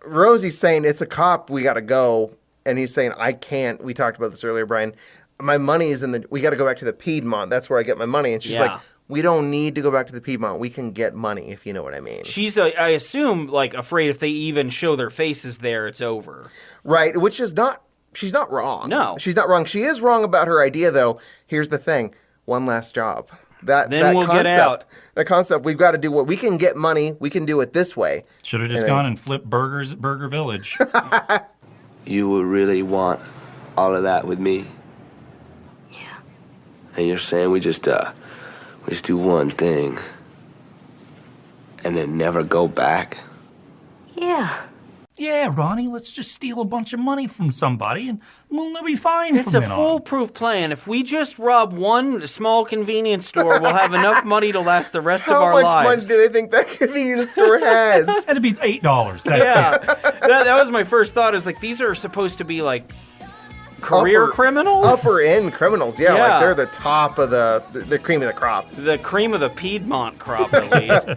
Rosie's saying, it's a cop, we got to go. And he's saying, I can't. We talked about this earlier, Brian. My money is we got to go back to the Piedmont. That's where I get my money. And she's like, we don't need to go back to the Piedmont. We can get money, if you know what I mean.
She's, I assume, like, afraid if they even show their faces there, it's over.
Right, which is not, she's not wrong.
No.
She's not wrong. She is wrong about her idea, though. Here's the thing. One last job. Then
we'll get out.
The concept, we've got to do what we can get money. We can do it this way.
Should have just gone and flipped burgers at Burger Village.
You would really want all of that with me?
Yeah.
And you're saying we just do one thing and then never go back?
Yeah.
Yeah, Ronnie, let's just steal a bunch of money from somebody and we'll be fine
It's
from
a
then on.
foolproof plan. If we just rob one small convenience store, we'll have enough money to last the rest of
How
our
much
lives.
money do they think that convenience store has?
That'd be $8. That's
Yeah,
it.
that was my first thought. Is like these are supposed to be like career criminals,
Upper end criminals, yeah.
Yeah.
Like they're the top of the cream of the crop.
the cream of the Piedmont crop, at least.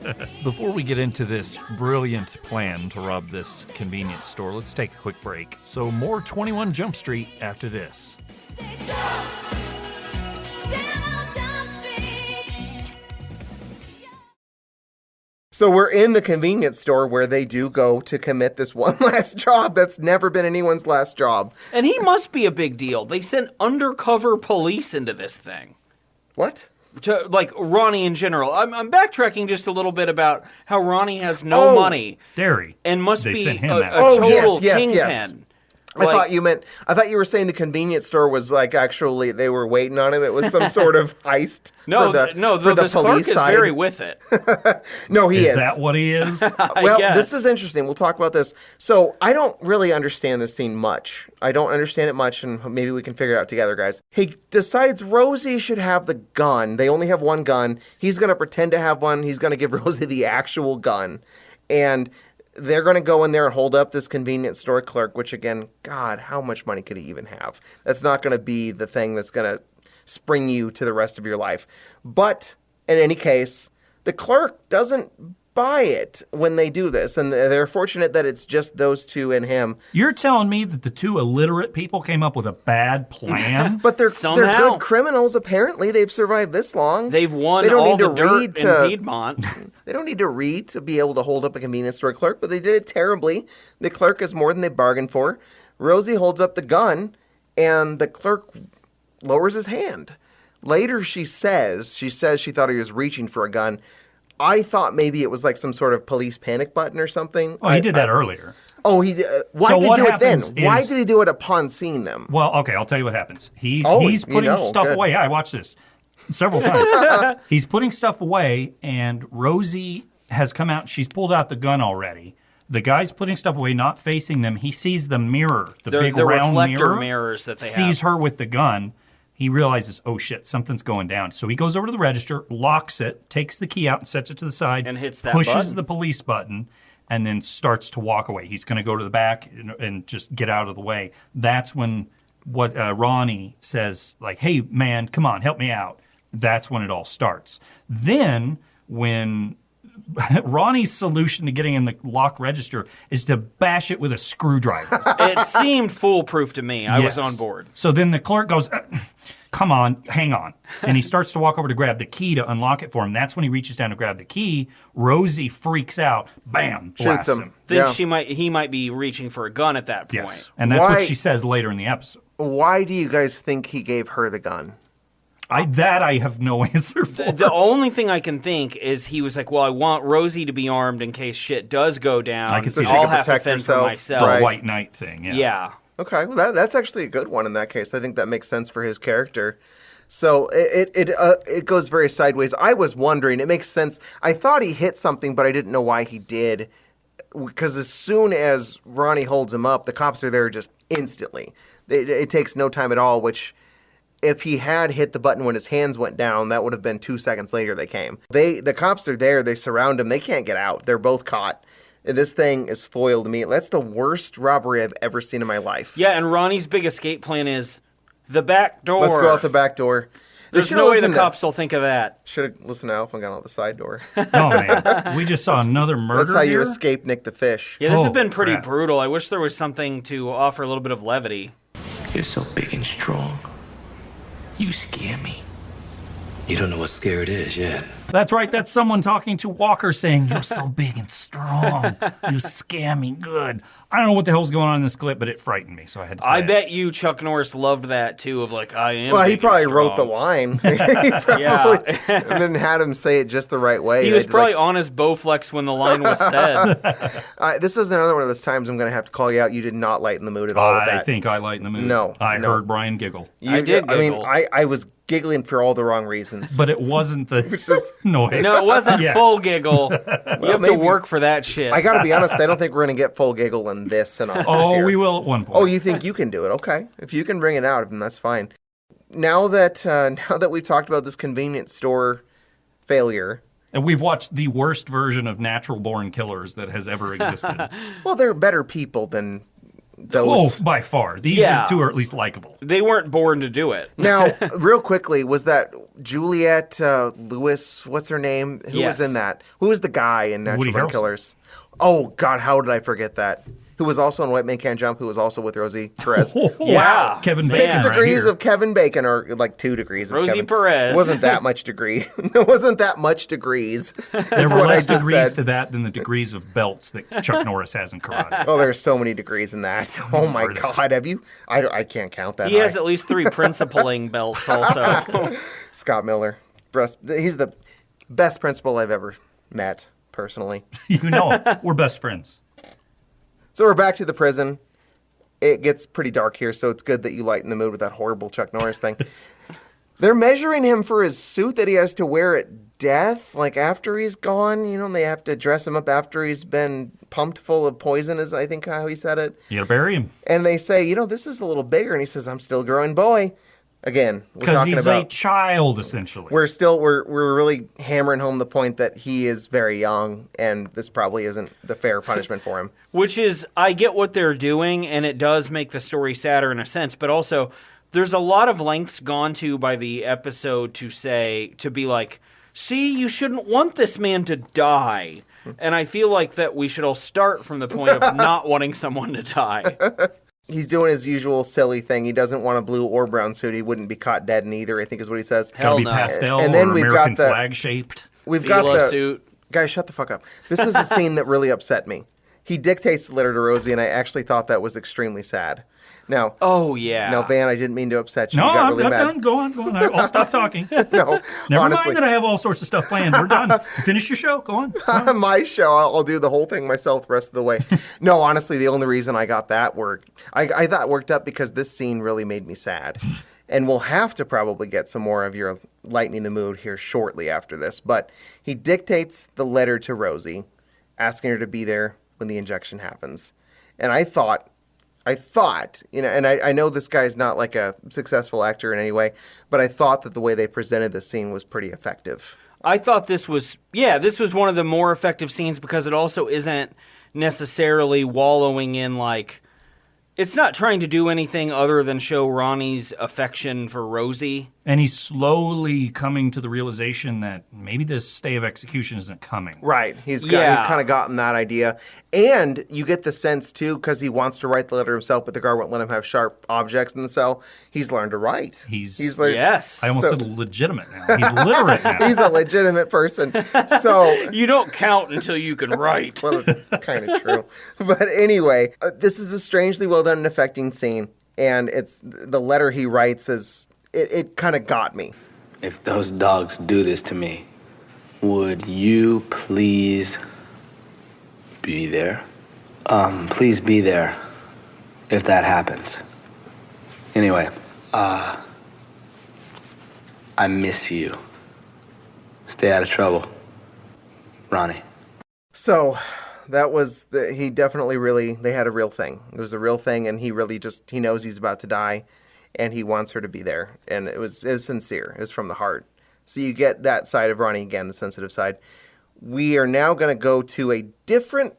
Before we get into this brilliant plan to rob this convenience store, let's take a quick break. So more 21 Jump Street after this.
So we're in the convenience store where they do go to commit this one last job that's never been anyone's last job.
And he must be a big deal. They sent undercover police into this thing.
What?
To, like, Ronnie in general. I'm backtracking just a little bit about how Ronnie has no money.
Derry.
And must
They
be
sent him
a
that.
total
yes.
kingpin.
I thought you were saying the convenience store was like actually they were waiting on him. It was some sort of heist.
No,
for the
this
police
clerk is
side.
very with it.
No, he is.
Is that what he is?
Well,
guess.
this is interesting. We'll talk about this. So I don't really understand this scene much. I don't understand it much, and maybe we can figure it out together, guys. He decides Rosie should have the gun. They only have one gun. He's going to pretend to have one. He's going to give Rosie the actual gun. And they're going to go in there and hold up this convenience store clerk, which again, God, how much money could he even have? That's not going to be the thing that's going to spring you to the rest of your life. But in any case, the clerk doesn't buy it when they do this. And they're fortunate that it's just those two and him.
You're telling me that the two illiterate people came up with a bad plan?
But they're
Somehow.
good criminals, apparently. They've survived this long.
They've won
They don't
all
need
the
to
dirt
read
in
to-
Piedmont.
They don't need to read to be able to hold up a convenience store clerk, but they did it terribly. The clerk is more than they bargained for. Rosie holds up the gun, and the clerk lowers his hand. Later, she says she thought he was reaching for a gun. I thought maybe it was like some sort of police panic button or something.
Oh, he did that earlier.
Oh, he did. Why
So
did he
what
do it then?
happens
Why
is-
did he do it upon seeing them?
Well, okay, I'll tell you what happens. He's
you
putting
know,
stuff
good.
away. Yeah, I watched this several times. He's putting stuff away, and Rosie has come out. She's pulled out the gun already. The guy's putting stuff away, not facing them. He sees the mirror, the big round
reflector
mirror.
mirrors that they
sees
have.
her with the gun. He realizes, oh shit, something's going down. So he goes over to the register, locks it, takes the key out and sets it to the side,
And hits that
pushes
button.
the police button, and then starts to walk away. He's going to go to the back and just get out of the way. That's when Ronnie says, like, hey, man, come on, help me out. That's when it all starts. Then when Ronnie's solution to getting in the lock register is to bash it with a screwdriver.
It seemed foolproof to me. I was
Yes.
on board.
So then the clerk goes, come on, hang on. And he starts to walk over to grab the key to unlock it for him. That's when he reaches down to grab the key. Rosie freaks out. Bam, blasts
Shoots him.
him.
Think he might be reaching for a gun at that point.
Yes. And that's
Why-
what she says later in the episode.
Why do you guys think he gave her the gun?
I have no answer for.
The only thing I can think is he was like, well, I want Rosie to be armed in case shit does go down.
I can see
So she
I'll
can
have to
protect
fend
herself.
for myself.
The
Right.
white knight thing, yeah.
Yeah.
Okay, well that's actually a good one in that case. I think that makes sense for his character. So it goes very sideways. I was wondering. It makes sense. I thought he hit something, but I didn't know why he did. Because as soon as Ronnie holds him up, the cops are there just instantly. It takes no time at all. Which, if he had hit the button when his hands went down, that would have been 2 seconds later. They came. The cops are there. They surround him. They can't get out. They're both caught. This thing is foiled me. That's the worst robbery I've ever seen in my life.
Yeah, and Ronnie's big escape plan is the back door.
Let's go out the back door. They
There's
should've
no way the
listened to-
cops will think of that.
Should have listened to Alpha and gone out the side door.
Oh, man. We just saw another murder
That's how you
here?
escape Nick the Fish.
Yeah, this has
Oh,
been pretty
crap.
brutal. I wish there was something to offer a little bit of levity.
You're so big and strong. You scare me. You don't know what scared is yet.
That's right. That's someone talking to Walker saying, you're so big and strong. You scare me good. I don't know what the hell's going on in this clip, but it frightened me, so I had to
I
play it.
bet you Chuck Norris loved that too, of like, I am.
Well, he
big and
probably wrote the
strong.
line. He probably
Yeah.
and then had him say it just the right way.
He was
They'd
probably
like,
on his Bowflex when the line was said.
This is another one of those times I'm going to have to call you out. You did not lighten the mood at all with
I
that.
think I lighten the mood.
No,
I
no.
heard Brian giggle.
You
I did
I mean,
giggle.
I was giggling for all the wrong reasons.
But it wasn't the
Which is-
noise.
No, it wasn't
Yeah.
full giggle. You have to
maybe.
work for that shit.
I got to be honest. I don't think we're going to get full giggle in this synopsis
Oh,
here.
we will at one point.
Oh, you think you can do it? Okay, if you can bring it out, then that's fine. Now that we've talked about this convenience store failure,
And we've watched the worst version of natural born killers that has ever existed.
well, they're better people than those.
Oh, by far. These
Yeah.
two are at least likable.
They weren't born to do it.
Now, real quickly, was that Juliette Lewis? What's her name? Who
Yes.
was in that? Who was the guy in Natural
Woody
Born
Harrelson.
Killers? Oh God, how did I forget that? who was also in White Man Can't Jump, who was also with Rosie Perez.
Yeah.
Kevin
Man.
Bacon
6
right
degrees
here.
of Kevin Bacon, or like 2 degrees of
Rosie
Kevin.
Perez.
Wasn't that much degree. It wasn't that much degrees.
There were
what I
less
just
degrees
said.
to that than the degrees of belts that Chuck Norris has in karate.
Oh, there's so many degrees in that. Oh my
Are there?
God, have you? I can't count that.
He has
high.
at least 3 principaling belts also.
Scott Miller. He's the best principal I've ever met, personally.
You know it. We're best friends.
So we're back to the prison. It gets pretty dark here, so it's good that you lighten the mood with that horrible Chuck Norris thing. They're measuring him for his suit that he has to wear at death, like after he's gone. You know, they have to dress him up after he's been pumped full of poison, is I think how he said it.
You gotta bury him.
And they say, this is a little bigger. And he says, I'm still a growing boy. Again, we're
Because
talking
he's
about...
a child, essentially.
We're really hammering home the point that he is very young, and this probably isn't the fair punishment for him.
Which is, I get what they're doing, and it does make the story sadder in a sense, but also, there's a lot of lengths gone to by the episode to be like, see, you shouldn't want this man to die. And I feel like that we should all start from the point of not wanting someone to die.
He's doing his usual silly thing. He doesn't want a blue or brown suit. He wouldn't be caught dead in either, I think is what he says.
Gotta
Hell
be
no.
pastel
And then
or
we've
American
got the-
flag shaped.
We've got
Fila
the...
suit.
Guys, shut the fuck up. This was a scene that really upset me. He dictates the letter to Rosie, and I actually thought that was extremely sad. Now,
Oh, yeah.
now, Van, I didn't mean to upset you.
No,
You got
I'm
really mad.
done. Go on. I'll stop talking.
No,
Never
honestly.
mind that I have all sorts of stuff planned. We're done. Finish your show. Go on.
On my show, I'll do the whole thing myself the rest of the way. No, honestly, the only reason I got that I got worked up because this scene really made me sad. And we'll have to probably get some more of your lightening the mood here shortly after this. But he dictates the letter to Rosie, asking her to be there when the injection happens. And I thought, and I know this guy's not like a successful actor in any way, but I thought that the way they presented this scene was pretty effective.
I thought this was one of the more effective scenes because it also isn't necessarily wallowing in like, it's not trying to do anything other than show Ronnie's affection for Rosie.
And he's slowly coming to the realization that maybe this stay of execution isn't coming.
Right. He's
Yeah.
kind of gotten that idea. And you get the sense, too, because he wants to write the letter himself, but the guard won't let him have sharp objects in the cell. He's learned to write.
He's
like,
Yes.
I almost
So-
said legitimate now. He's literate now.
He's a legitimate person. So,
You don't count until you can write.
well, it's kind of true. But anyway, this is a strangely well done and affecting scene. And it's the letter he writes is, it kind of got me.
If those dogs do this to me, would you please be there? Please be there if that happens. Anyway, I miss you. Stay out of trouble. Ronnie.
So that was, he definitely really, they had a real thing. It was a real thing, and he really he knows he's about to die, and he wants her to be there. And it was sincere. It was from the heart. So you get that side of Ronnie again, the sensitive side. We are now going to go to a different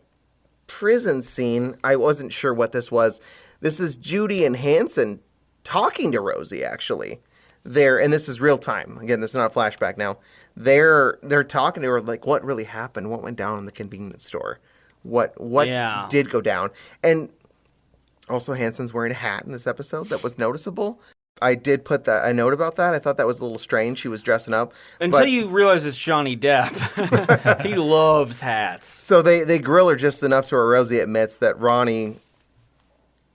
prison scene. I wasn't sure what this was. This is Judy and Hanson talking to Rosie, actually. And this is real time. Again, this is not a flashback now. They're talking to her like, what really happened? What went down in the convenience store? What
Yeah.
did go down? And also, Hanson's wearing a hat in this episode that was noticeable. I did put a note about that. I thought that was a little strange. She was dressing up.
Until
but,
you realize it's Johnny Depp. He loves hats.
So they grill her just enough to where Rosie admits that Ronnie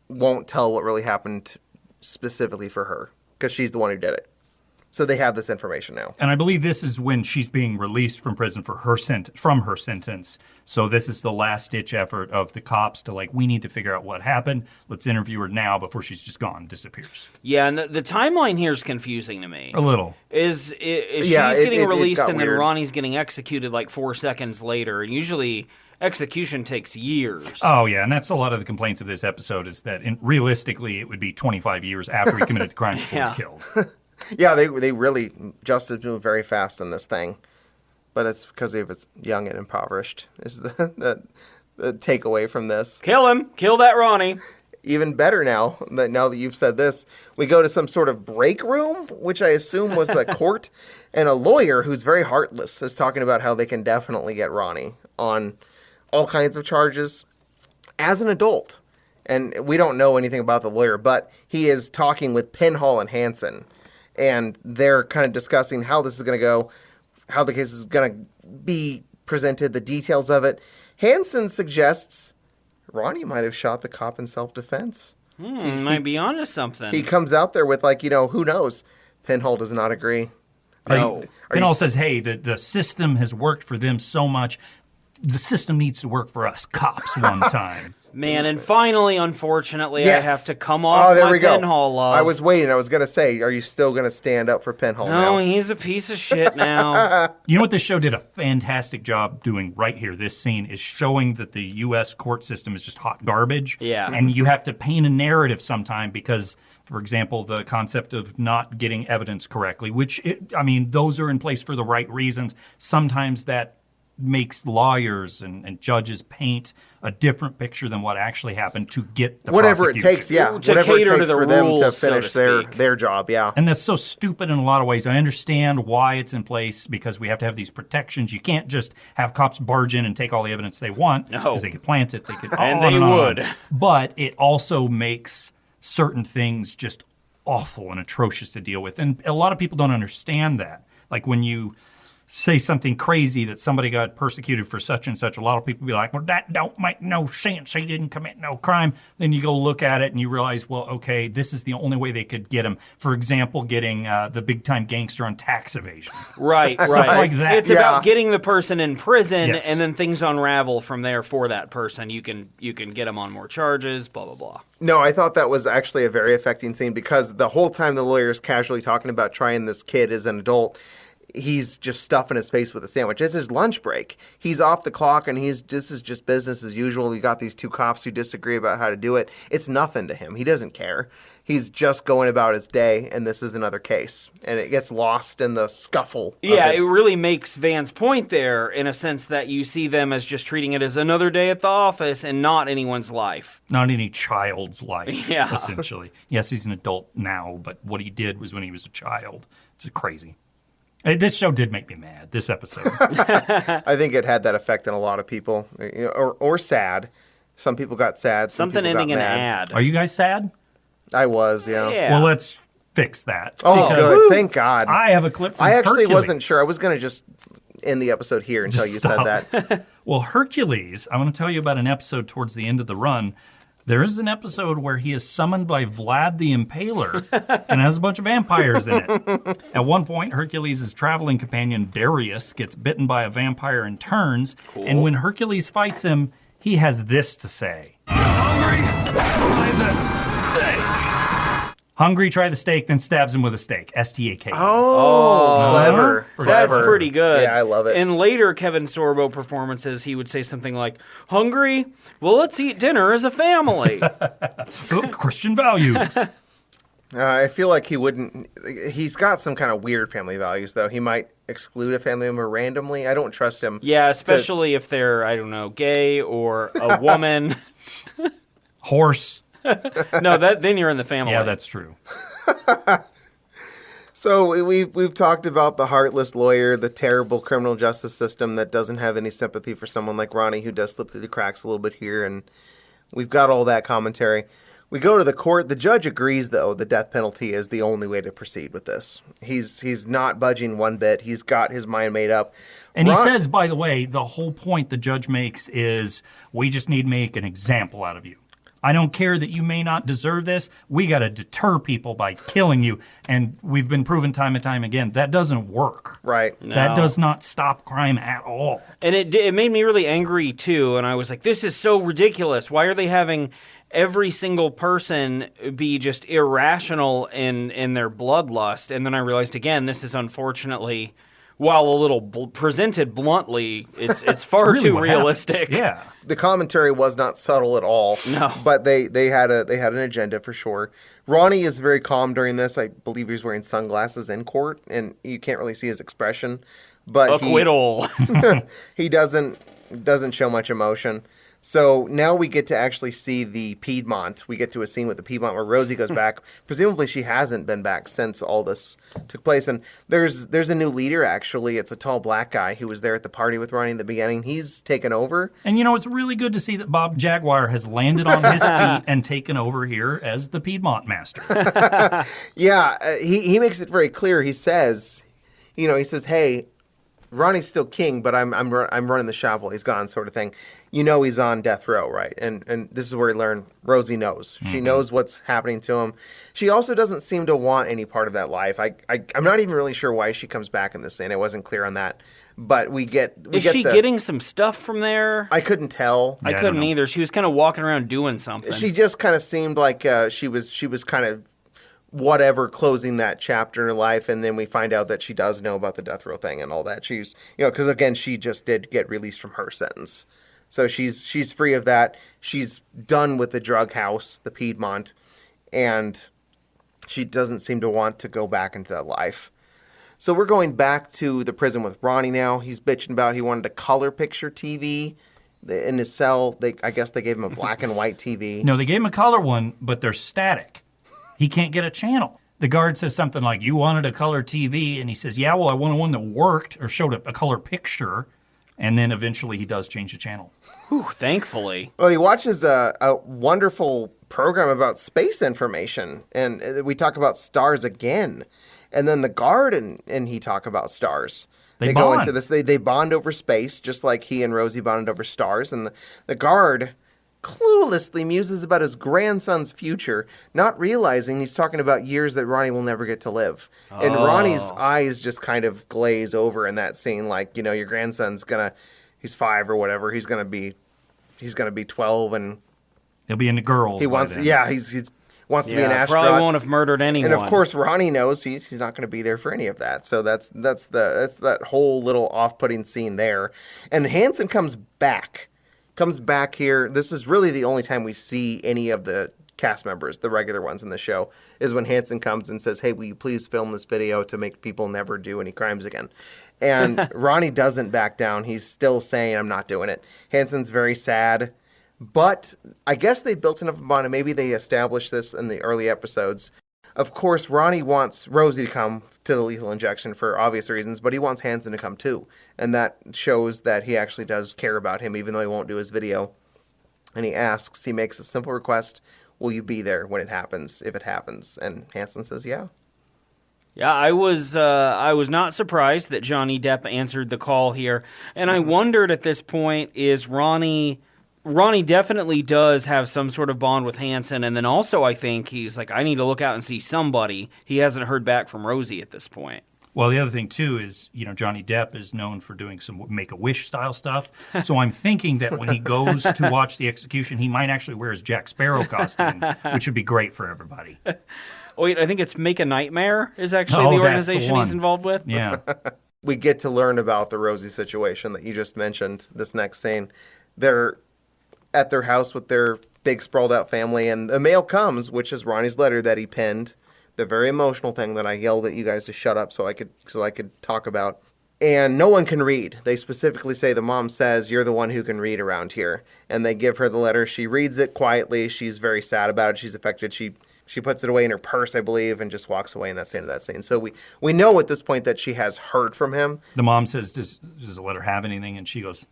won't tell what really happened specifically for her because she's the one who did it. So they have this information now.
And I believe this is when she's being released from prison for from her sentence. So this is the last-ditch effort of the cops to we need to figure out what happened. Let's interview her now before she's just gone, disappears.
Yeah, and the timeline here is confusing to me.
A little.
Is
Yeah,
she's getting
it
released
got
and then
weird.
Ronnie's getting executed 4 seconds later, and usually execution takes years.
Oh, yeah, and that's a lot of the complaints of this episode is that realistically it would be 25 years after he committed the crime before he was
Yeah.
killed.
Yeah, they really, justice moved very fast in this thing. But it's because he was young and impoverished is the takeaway from this.
Kill him! Kill that Ronnie!
Even better now that you've said this, we go to some sort of break room, which I assume was a court, and a lawyer who's very heartless is talking about how they can definitely get Ronnie on all kinds of charges. as an adult. And we don't know anything about the lawyer, but he is talking with Penhall and Hansen. And they're kind of discussing how this is going to go, how the case is going to be presented, the details of it. Hansen suggests Ronnie might have shot the cop in self-defense.
Might be onto something.
He comes out there with, like, who knows? Penhall does not agree.
No.
Penhall says, hey, the system has worked for them so much. The system needs to work for us cops one time.
Man, and finally, unfortunately,
Yes.
I have to come off
there
my
we go.
Penhall love.
I was waiting. I was going to say, are you still going to stand up for Penhall
No,
now?
he's a piece of shit now.
You know what this show did a fantastic job doing right here? This scene is showing that the U.S. court system is just hot garbage.
Yeah.
And you have to paint a narrative sometime because, for example, the concept of not getting evidence correctly, those are in place for the right reasons. Sometimes that makes lawyers and judges paint a different picture than what actually happened to get the
Whatever it
prosecution.
takes, yeah.
To
Whatever it
cater to
takes
the
for them to
rules, so to
finish
speak.
their job, yeah.
And that's so stupid in a lot of ways. I understand why it's in place because we have to have these protections. You can't just have cops barge in and take all the evidence they want
No.
because they could plant it. They could,
And
on
they
on.
would.
But it also makes certain things just awful and atrocious to deal with. And a lot of people don't understand that. Like when you say something crazy that somebody got persecuted for such and such, a lot of people be like, well, that don't make no sense. He didn't commit no crime. Then you go look at it and you realize, well, okay, this is the only way they could get him. For example, getting the big-time gangster on tax evasion.
Right.
like that.
It's about getting the person in prison,
Yes.
and then things unravel from there for that person. You can get them on more charges, blah, blah, blah.
No, I thought that was actually a very affecting scene because the whole time the lawyer's casually talking about trying this kid as an adult, he's just stuffing his face with a sandwich. It's his lunch break. He's off the clock, and this is just business as usual. We got these two cops who disagree about how to do it. It's nothing to him. He doesn't care. He's just going about his day, and this is another case. And it gets lost in the scuffle.
Yeah, it really makes Van's point there in a sense that you see them as just treating it as another day at the office and not anyone's life.
Not any child's life,
Yeah.
essentially. Yes, he's an adult now, but what he did was when he was a child. It's crazy. This show did make me mad, this episode.
I think it had that effect on a lot of people, or sad. Some people got sad. Some
Something
people got
ending in
mad.
ad.
Are you guys sad?
I was, yeah.
Yeah.
Well, let's fix that.
Oh,
because
good. Thank God.
I have a clip from
I actually
Hercules.
wasn't sure. I was going to just end the episode here until
Just
you
stop.
said that.
Well, Hercules, I want to tell you about an episode towards the end of the run. There is an episode where he is summoned by Vlad the Impaler and has a bunch of vampires in it. At one point, Hercules' traveling companion Darius gets bitten by a vampire and turns.
Cool.
And when Hercules fights him, he has this to say. Hungry, try the steak, then stabs him with a steak. S-T-A-K.
Oh, clever.
That's
Clever.
pretty good.
Yeah, I love it.
In later Kevin Sorbo performances, he would say something like, "Hungry? Well, let's eat dinner as a family."
Oh, Christian values.
I feel like he wouldn't. He's got some kind of weird family values, though. He might exclude a family member randomly. I don't trust him.
Yeah, especially if they're, I don't know, gay or a woman.
Horse.
No, then you're in the family.
Yeah, that's true.
So we've talked about the heartless lawyer, the terrible criminal justice system that doesn't have any sympathy for someone like Ronnie, who does slip through the cracks a little bit here, and we've got all that commentary. We go to the court. The judge agrees, though, the death penalty is the only way to proceed with this. He's not budging one bit. He's got his mind made up.
And he says, by the way, the whole point the judge makes is we just need to make an example out of you. I don't care that you may not deserve this. We got to deter people by killing you. And we've been proven time and time again, that doesn't work.
Right.
That does not stop crime at all.
And it made me really angry, too. And I was like, this is so ridiculous. Why are they having every single person be just irrational in their bloodlust? And then I realized, again, this is unfortunately, while a little presented bluntly, it's far
Really
too
what
realistic.
happens. Yeah.
The commentary was not subtle at all.
No.
But they had an agenda for sure. Ronnie is very calm during this. I believe he's wearing sunglasses in court, and you can't really see his expression. But
Acquittal.
he doesn't show much emotion. So now we get to actually see the Piedmont. We get to a scene with the Piedmont where Rosie goes back. Presumably she hasn't been back since all this took place. And there's a new leader, actually. It's a tall black guy who was there at the party with Ronnie in the beginning. He's taken over.
And it's really good to see that Bob Jaguar has landed on his feet and taken over here as the Piedmont master.
Yeah, he makes it very clear. He says, hey, Ronnie's still king, but I'm running the shop while he's gone, sort of thing. He's on death row, right? And this is where we learn Rosie knows. She knows what's happening to him. She also doesn't seem to want any part of that life. I'm not even really sure why she comes back in this scene. I wasn't clear on that. But
Is she getting some stuff from there?
I couldn't tell.
I couldn't either. She was kind of walking around doing something.
She just kind of seemed like she was kind of whatever, closing that chapter in her life, and then we find out that she does know about the death row thing and all that. She's, because again, she just did get released from her sentence. So she's free of that. She's done with the drug house, the Piedmont, and she doesn't seem to want to go back into that life. So we're going back to the prison with Ronnie now. He's bitching about he wanted a color picture TV in his cell. I guess they gave him a black and white TV.
No, they gave him a color one, but they're static. He can't get a channel. The guard says something like, you wanted a color TV, and he says, yeah, well, I wanted one that worked or showed a color picture. And then eventually he does change the channel.
Whew, thankfully.
Well, he watches a wonderful program about space information, and we talk about stars again. And then the guard and he talk about stars. They go into this. They bond over space, just like he and Rosie bonded over stars. And the guard cluelessly muses about his grandson's future, not realizing he's talking about years that Ronnie will never get to live. And Ronnie's eyes just kind of glaze over in that scene, like, your grandson's he's 5 or whatever. He's gonna be 12, and
he'll be into girls.
He wants, he wants to be an astronaut.
Probably won't have murdered anyone.
And of course, Ronnie knows he's not going to be there for any of that. So that's that whole little off-putting scene there. And Hanson comes back here. This is really the only time we see any of the cast members, the regular ones in the show, is when Hanson comes and says, hey, will you please film this video to make people never do any crimes again? And Ronnie doesn't back down. He's still saying, I'm not doing it. Hanson's very sad. But I guess they built enough bond, and maybe they established this in the early episodes. Of course, Ronnie wants Rosie to come to the lethal injection for obvious reasons, but he wants Hanson to come too. And that shows that he actually does care about him, even though he won't do his video. And he makes a simple request, will you be there when it happens, if it happens? And Hanson says, yeah.
Yeah, I was not surprised that Johnny Depp answered the call here. And I wondered at this point, is Ronnie definitely does have some sort of bond with Hanson, and then also I think he's like, I need to look out and see somebody. He hasn't heard back from Rosie at this point.
Well, the other thing, too, is, Johnny Depp is known for doing some Make-A-Wish style stuff. So I'm thinking that when he goes to watch the execution, he might actually wear his Jack Sparrow costume, which would be great for everybody.
Oh, wait, I think it's Make a Nightmare is actually the organization he's involved with.
Yeah.
We get to learn about the Rosie situation that you just mentioned, this next scene. They're at their house with their big sprawled out family, and the mail comes, which is Ronnie's letter that he penned, the very emotional thing that I yelled at you guys to shut up so I could talk about. And no one can read. They specifically say the mom says, you're the one who can read around here. And they give her the letter. She reads it quietly. She's very sad about it. She's affected. She puts it away in her purse, I believe, and just walks away, and that's the end of that scene. So we know at this point that she has heard from him.
The mom says, does the letter have anything? And she goes,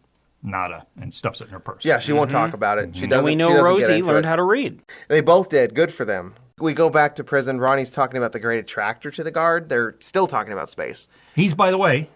nada, and stuffs it in her purse.
Yeah, she won't talk about it. She doesn't.
And we know Rosie learned how to read.
They both did. Good for them. We go back to prison. Ronnie's talking about the great attractor to the guard. They're still talking about space.
He's, by the way,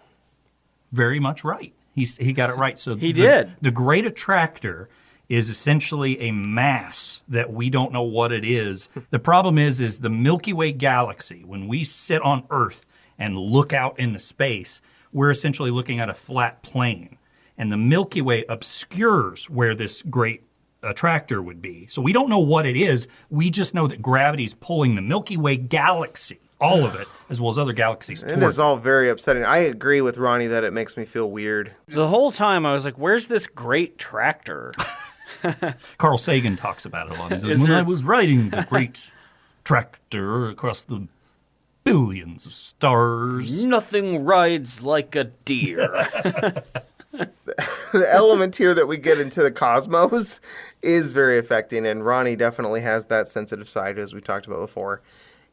very much right. He got it right. So
he did.
The great attractor is essentially a mass that we don't know what it is. The problem is the Milky Way galaxy. When we sit on Earth and look out into space, we're essentially looking at a flat plane. And the Milky Way obscures where this great attractor would be. So we don't know what it is. We just know that gravity's pulling the Milky Way galaxy, all of it, as well as other galaxies towards
it. It's all very upsetting. I agree with Ronnie that it makes me feel weird.
The whole time I was like, where's this great tractor?
Carl Sagan talks about it a lot. He says, I was riding the great tractor across the billions of stars.
Nothing rides like a deer.
the element here that we get into the cosmos is very affecting, and Ronnie definitely has that sensitive side, as we talked about before.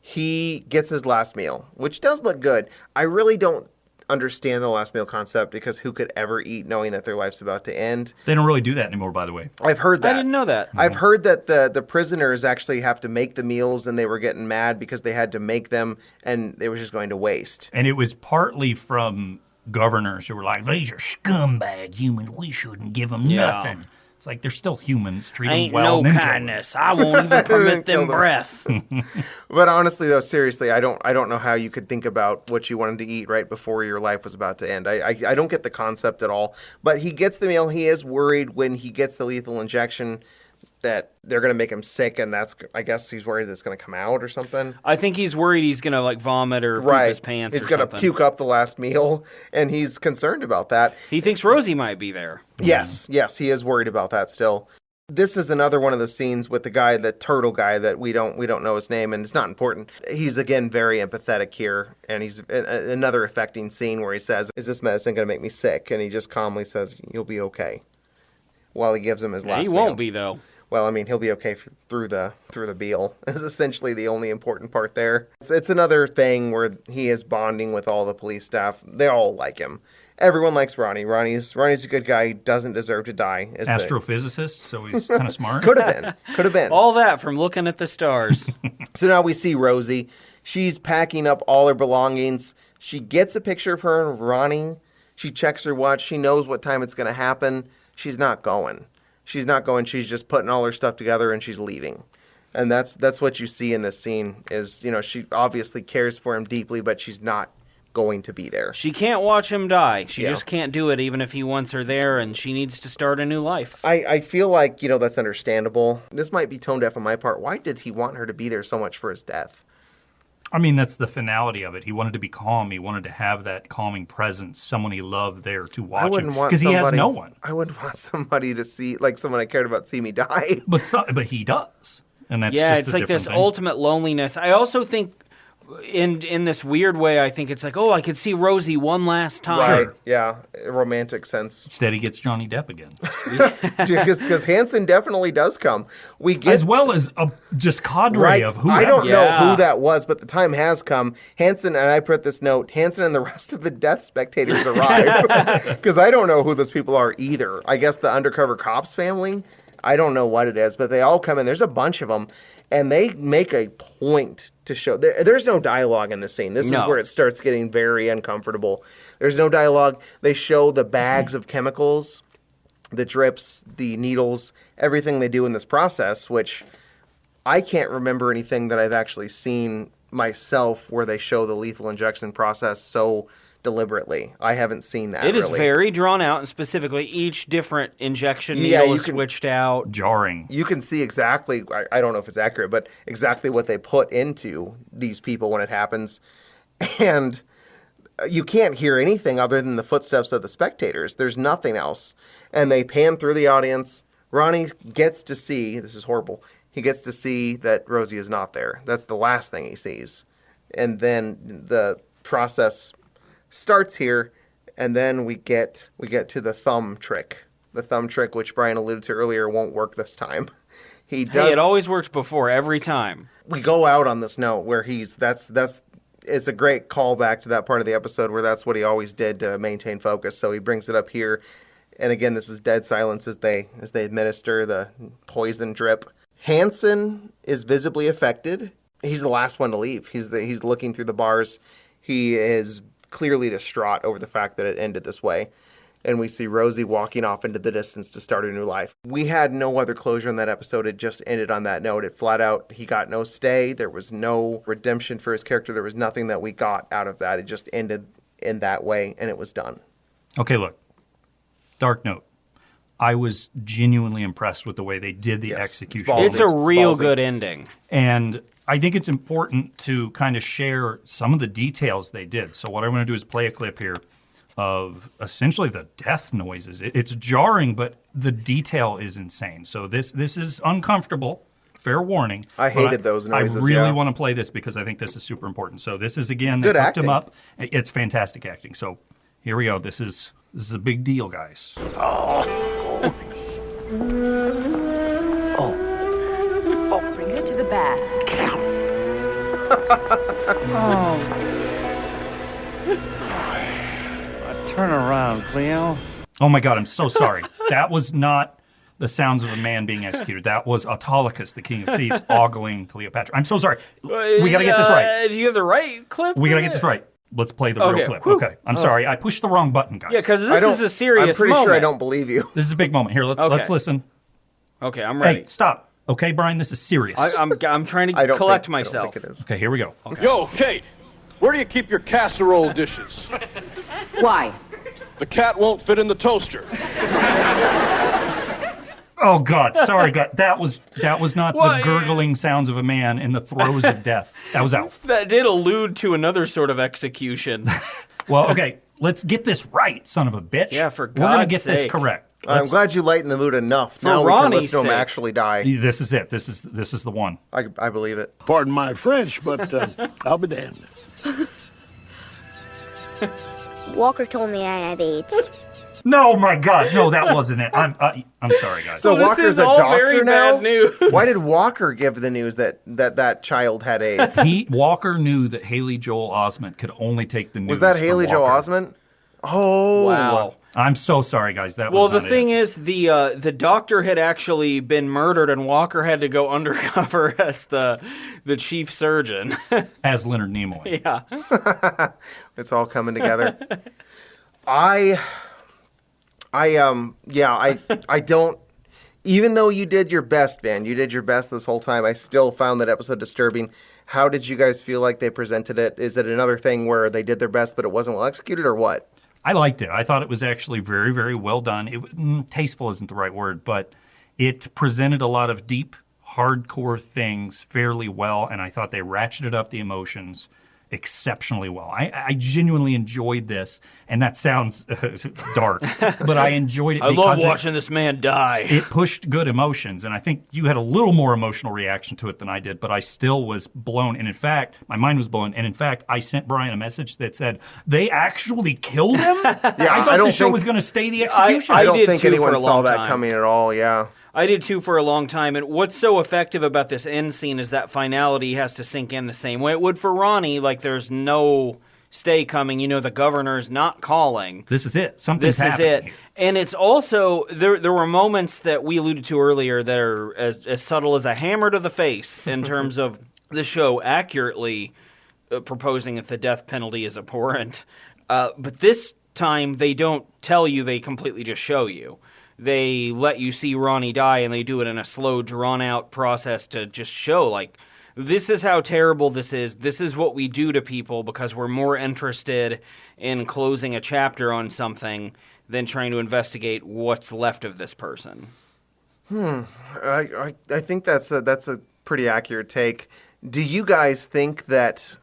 He gets his last meal, which does look good. I really don't understand the last meal concept, because who could ever eat knowing that their life's about to end?
They don't really do that anymore, by the way.
I've heard that.
I didn't know that.
I've heard that the prisoners actually have to make the meals, and they were getting mad because they had to make them, and they were just going to waste.
And it was partly from governors who were like, these are scumbag humans. We shouldn't give them nothing. It's like, they're still humans. Treat them
Ain't
well.
no kindness. I won't even permit them breath.
But honestly, though, seriously, I don't know how you could think about what you wanted to eat right before your life was about to end. I don't get the concept at all. But he gets the meal. He is worried when he gets the lethal injection that they're going to make him sick, and I guess he's worried it's going to come out or something.
I think he's worried he's going to like vomit or poop his pants
He's
or
going to
something.
puke up the last meal, and he's concerned about that.
He thinks Rosie might be there.
Yes, he is worried about that still. This is another one of the scenes with the guy, the turtle guy, that we don't know his name, and it's not important. He's, again, very empathetic here, and he's another affecting scene where he says, "Is this medicine going to make me sick?" And he just calmly says, "You'll be okay," while he gives him his last
He
meal.
won't be, though.
Well, I mean, he'll be okay through the meal. Is essentially the only important part there. It's another thing where he is bonding with all the police staff. They all like him. Everyone likes Ronnie. Ronnie's a good guy. He doesn't deserve to die.
Astrophysicist, so he's kind of smart.
Could have been.
All that from looking at the stars.
So now we see Rosie. She's packing up all her belongings. She gets a picture of her and Ronnie. She checks her watch. She knows what time it's going to happen. She's not going. She's just putting all her stuff together and she's leaving. And that's what you see in this scene is, she obviously cares for him deeply, but she's not going to be there.
She can't watch him die. She just can't do it even if he wants her there, and she needs to start a new life.
I feel like, that's understandable. This might be tone deaf on my part. Why did he want her to be there so much for his death?
I mean, that's the finality of it. He wanted to be calm. He wanted to have that calming presence, someone he loved there to watch him. Because he has no one.
I wouldn't want somebody to see, like someone I cared about, see me die.
But he does. And that's
yeah,
just
it's
a
like
different
this
thing.
ultimate loneliness. I also think in this weird way, I think it's like, I could see Rosie one last time.
Right,
Sure.
yeah, romantic sense.
Instead, he gets Johnny Depp again.
Because Hanson definitely does come. We get
As well as a just cadre of who
I don't know
Yeah.
who that was, but the time has come. Hanson, and I put this note, Hanson and the rest of the death spectators arrive. Because I don't know who those people are either. I guess the undercover cops family? I don't know what it is, but they all come in. There's a bunch of them, and they make a point to show. There's no dialogue in this scene. This is where it starts getting very uncomfortable. There's no dialogue. They show the bags of chemicals, the drips, the needles, everything they do in this process, which I can't remember anything that I've actually seen myself where they show the lethal injection process so deliberately. I haven't seen that.
It is
really.
very drawn out, and specifically each different injection
Yeah,
needle
you
is
can-
switched out.
Jarring.
You can see exactly, I don't know if it's accurate, but exactly what they put into these people when it happens. And you can't hear anything other than the footsteps of the spectators. There's nothing else. And they pan through the audience. Ronnie gets to see, this is horrible, he gets to see that Rosie is not there. That's the last thing he sees. And then the process starts here, and then we get to the thumb trick. The thumb trick, which Brian alluded to earlier, won't work this time. He does.
Hey, it always works before, every time.
We go out on this note where it's a great callback to that part of the episode where that's what he always did to maintain focus. So he brings it up here, and again, this is dead silence as they administer the poison drip. Hanson is visibly affected. He's the last one to leave. He's looking through the bars. He is clearly distraught over the fact that it ended this way. And we see Rosie walking off into the distance to start a new life. We had no other closure in that episode. It just ended on that note. It flat out, he got no stay. There was no redemption for his character. There was nothing that we got out of that. It just ended in that way, and it was done.
Okay, look. Dark note. I was genuinely impressed with the way they did the execution.
ballsy.
It's a real
ballsy.
good ending.
And I think it's important to kind of share some of the details they did. So what I'm going to do is play a clip here of essentially the death noises. It's jarring, but the detail is insane. So this is uncomfortable. Fair warning.
I
but
hated those noises,
I really
yeah.
want to play this because I think this is super important. So this is, again, they
Good
cooked
acting.
him up. It's fantastic acting. So here we go. This is This is a big deal, guys.
Bring it to the bath.
Turn around, Cleo.
Oh my God, I'm so sorry. That was not the sounds of a man being executed. That was Autolycus, the king of thieves, ogling Cleopatra. I'm so sorry. We got to get this right.
Do you have the right clip?
We got to get this right. Let's play the real clip.
Whew.
Okay. I'm sorry. I pushed the wrong button, guys.
Yeah, because this is a serious
I'm pretty
moment.
sure I don't believe you.
This is a big moment. Here, let's listen.
Okay, I'm ready.
Hey, stop. Okay, Brian, this is serious.
I'm trying to collect
I don't
myself.
think it is.
Okay, here we go.
Yo, Kate, where do you keep your casserole dishes?
Why?
The cat won't fit in the toaster.
Oh God, sorry, God. That was not the gurgling sounds of a man in the throes of death. That was Alf.
That did allude to another sort of execution.
Well, okay, let's get this right, son of a bitch.
Yeah, for
We're gonna
God's
get this
sake.
correct.
I'm glad you lightened the mood enough. Now we can
Ronnie's
listen to him
sake.
actually die.
This is it. This is the one.
I believe it.
Pardon my French, but I'll be damned.
Walker told me I have AIDS.
No, my God, no, that wasn't it. I'm sorry, guys.
So
this
Walker's
is
a
all
doctor
very
now?
bad news.
Why did Walker give the news that child had AIDS?
Walker knew that Haley Joel Osment could only take the news.
Was that
for
Haley Joel
Walker.
Osment? Oh.
Wow.
I'm so sorry, guys. That
Well,
was
the
not
thing
it.
is, the doctor had actually been murdered, and Walker had to go undercover as the chief surgeon.
As Leonard Nimoy.
Yeah.
It's all coming together. I don't, even though you did your best, Van, you did your best this whole time, I still found that episode disturbing. How did you guys feel like they presented it? Is it another thing where they did their best, but it wasn't well executed, or what?
I liked it. I thought it was actually very, very well done. Tasteful isn't the right word, but it presented a lot of deep, hardcore things fairly well, and I thought they ratcheted up the emotions exceptionally well. I genuinely enjoyed this, and that sounds dark, but I enjoyed it
I
because
love watching this man die.
it pushed good emotions, and I think you had a little more emotional reaction to it than I did, but I still was blown, and in fact, my mind was blown, and in fact, I sent Brian a message that said, they actually killed him? I thought the show was going to stay the execution.
I don't
did
think
too
anyone
for a
saw
long
that
time.
coming at all, yeah.
I did too for a long time, and what's so effective about this end scene is that finality has to sink in the same way it would for Ronnie. Like, there's no stay coming. You know, the governor's not calling.
This is it. Something's
This is
happening
it.
here.
And it's also, there were moments that we alluded to earlier that are as subtle as a hammer to the face in terms of the show accurately proposing that the death penalty is abhorrent. But this time, they don't tell you, they completely just show you. They let you see Ronnie die, and they do it in a slow, drawn-out process to just show, like, this is how terrible this is. This is what we do to people because we're more interested in closing a chapter on something than trying to investigate what's left of this person.
I think that's a pretty accurate take. Do you guys think that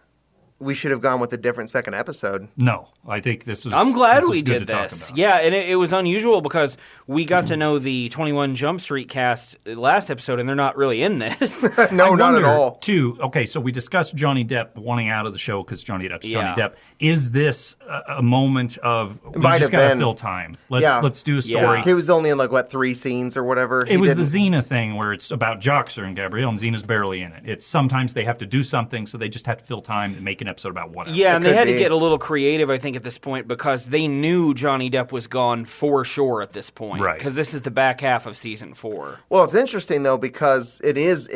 we should have gone with a different second episode?
No, I think this was.
I'm glad
this was
we
good
did
to talk
this.
about.
Yeah, and it was unusual because we got to know the 21 Jump Street cast last episode, and they're not really in this.
No, not at
wonder,
all.
Too. Okay, so we discussed Johnny Depp wanting out of the show because Johnny Depp's
Yeah.
Johnny Depp. Is this a moment of we
Might
just
have
gotta
been.
fill time?
Yeah.
Let's do a
Yeah.
story.
He was only in, 3 scenes or whatever.
It was the Xena thing where it's about Joxer and Gabrielle, and Xena's barely in it. It's sometimes they have to do something, so they just have to fill time and make an episode about whatever.
Yeah, and they
could
had to
be.
get a little creative, I think, at this point because they knew Johnny Depp was gone for sure at this point.
Right.
Because this is the back half of season 4.
Well, it's interesting, though, because it is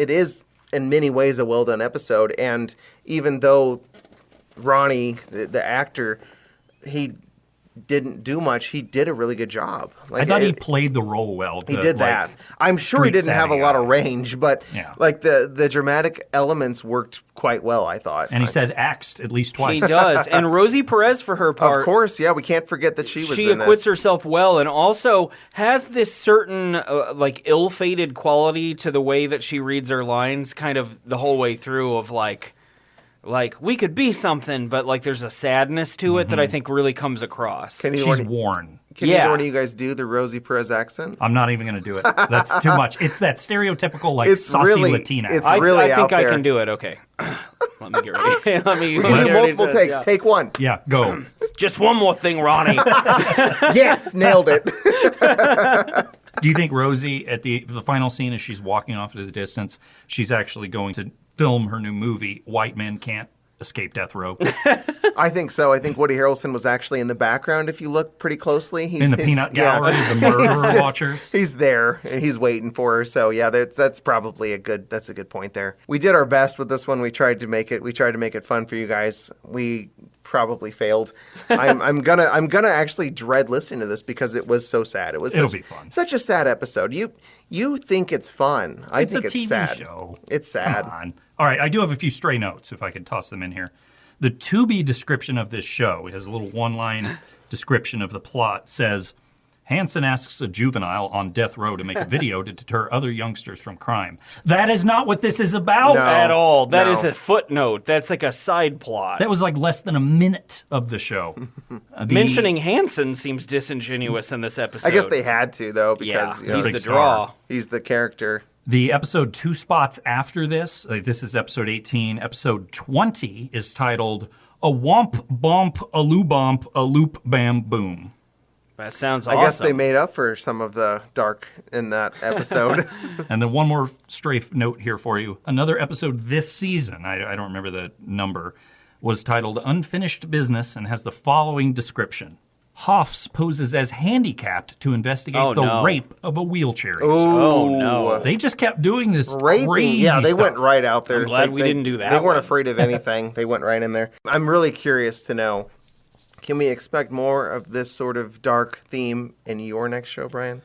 in many ways a well-done episode, and even though Ronnie, the actor, he didn't do much, he did a really good job.
I thought he played the role well.
He did that. I'm sure he didn't have a lot of range, but
Yeah.
the dramatic elements worked quite well, I thought.
And he said axed at least twice.
He does. And Rosie Perez, for her part,
Of course, yeah, we can't forget that she was
she
in
acquits
this.
herself well and also has this certain ill-fated quality to the way that she reads her lines kind of the whole way through of like we could be something, but there's a sadness to it that I think really comes across.
Can
She's
either
worn.
Yeah.
one of you guys do the Rosie Perez accent?
I'm not even going to do it. That's too much. It's that stereotypical,
It's
saucy
really-
Latina.
it's
I
really
think
out
I
there.
can do it. Okay. Let me get ready.
We can do multiple takes.
Yeah.
Take one.
Yeah, go.
Just one more thing, Ronnie.
Yes, nailed it.
Do you think Rosie, at the final scene as she's walking off into the distance, she's actually going to film her new movie, White Men Can't Escape Death Row?
I think so. I think Woody Harrelson was actually in the background if you look pretty closely. He's
In the peanut gallery of the murderer watchers?
He's there and he's waiting for her. So yeah, that's probably a good point there. We did our best with this one. We tried to make it fun for you guys. We probably failed. I'm gonna actually dread listening to this because it was so sad. It'll
be fun.
Such a sad episode. You think it's fun. I think
It's a TV
it's sad.
show.
It's sad.
Come on. All right, I do have a few stray notes, if I could toss them in here. The to-be description of this show, it has a little one-line description of the plot, says, Hansen asks a juvenile on death row to make a video to deter other youngsters from crime. That is not what this is about.
No.
At all. That is
No.
a footnote. That's like a side plot.
That was like less than a minute of the show.
Mentioning Hansen seems disingenuous in this episode.
I guess they had to though because
Yeah, he's
big
the
star.
draw.
he's the character.
The episode 2 spots after this, this is episode 18. Episode 20 is titled A Womp Bomp A Loo Bomp A Loop Bam Boom.
That sounds awesome.
I guess they made up for some of the dark in that episode.
And then one more stray note here for you. Another episode this season, I don't remember the number, was titled Unfinished Business and has the following description. Hoffs poses as handicapped to investigate the rape of a wheelchair user.
Oh, no.
They just kept doing this
Raping,
crazy
yeah, they
stuff.
went right out there.
I'm glad we didn't do that
They weren't
one.
afraid of anything. They went right in there. I'm really curious to know, can we expect more of this sort of dark theme in your next show, Brian?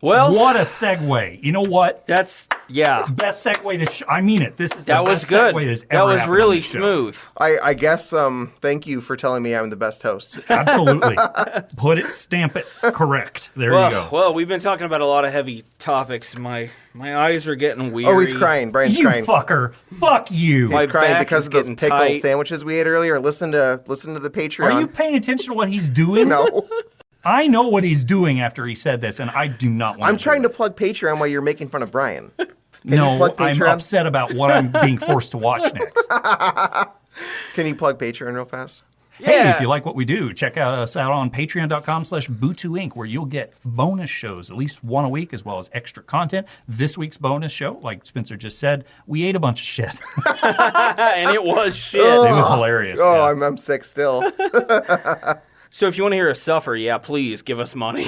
Well,
What a segue. You know what?
that's, yeah.
Best segue I mean it. This is the
That was
best
good.
segue that's
That
ever
was
happened on
really
this show.
smooth.
I guess, thank you for telling me I'm the best host.
Absolutely. Put it, stamp it, correct. There you go.
Well, we've been talking about a lot of heavy topics. My eyes are getting weary.
Oh, he's crying. Brian's
You
crying.
fucker. Fuck you.
My
He's crying
back
because
is
of those
getting
pickled
tight.
sandwiches we ate earlier. Listen to the Patreon.
Are you paying attention to what he's doing?
No.
I know what he's doing after he said this, and I do not want
I'm trying to plug Patreon while you're making fun of Brian. Can you
No,
plug
I'm
Patreon?
upset about what I'm being forced to watch next.
Can you plug Patreon real fast?
Hey,
Yeah.
if you like what we do, check us out on patreon.com/Bootu Inc., where you'll get bonus shows, at least one a week, as well as extra content. This week's bonus show, like Spencer just said, we ate a bunch of shit.
And it was shit.
It was hilarious.
Oh,
yeah.
I'm sick still.
So if you want to hear us suffer, yeah, please give us money.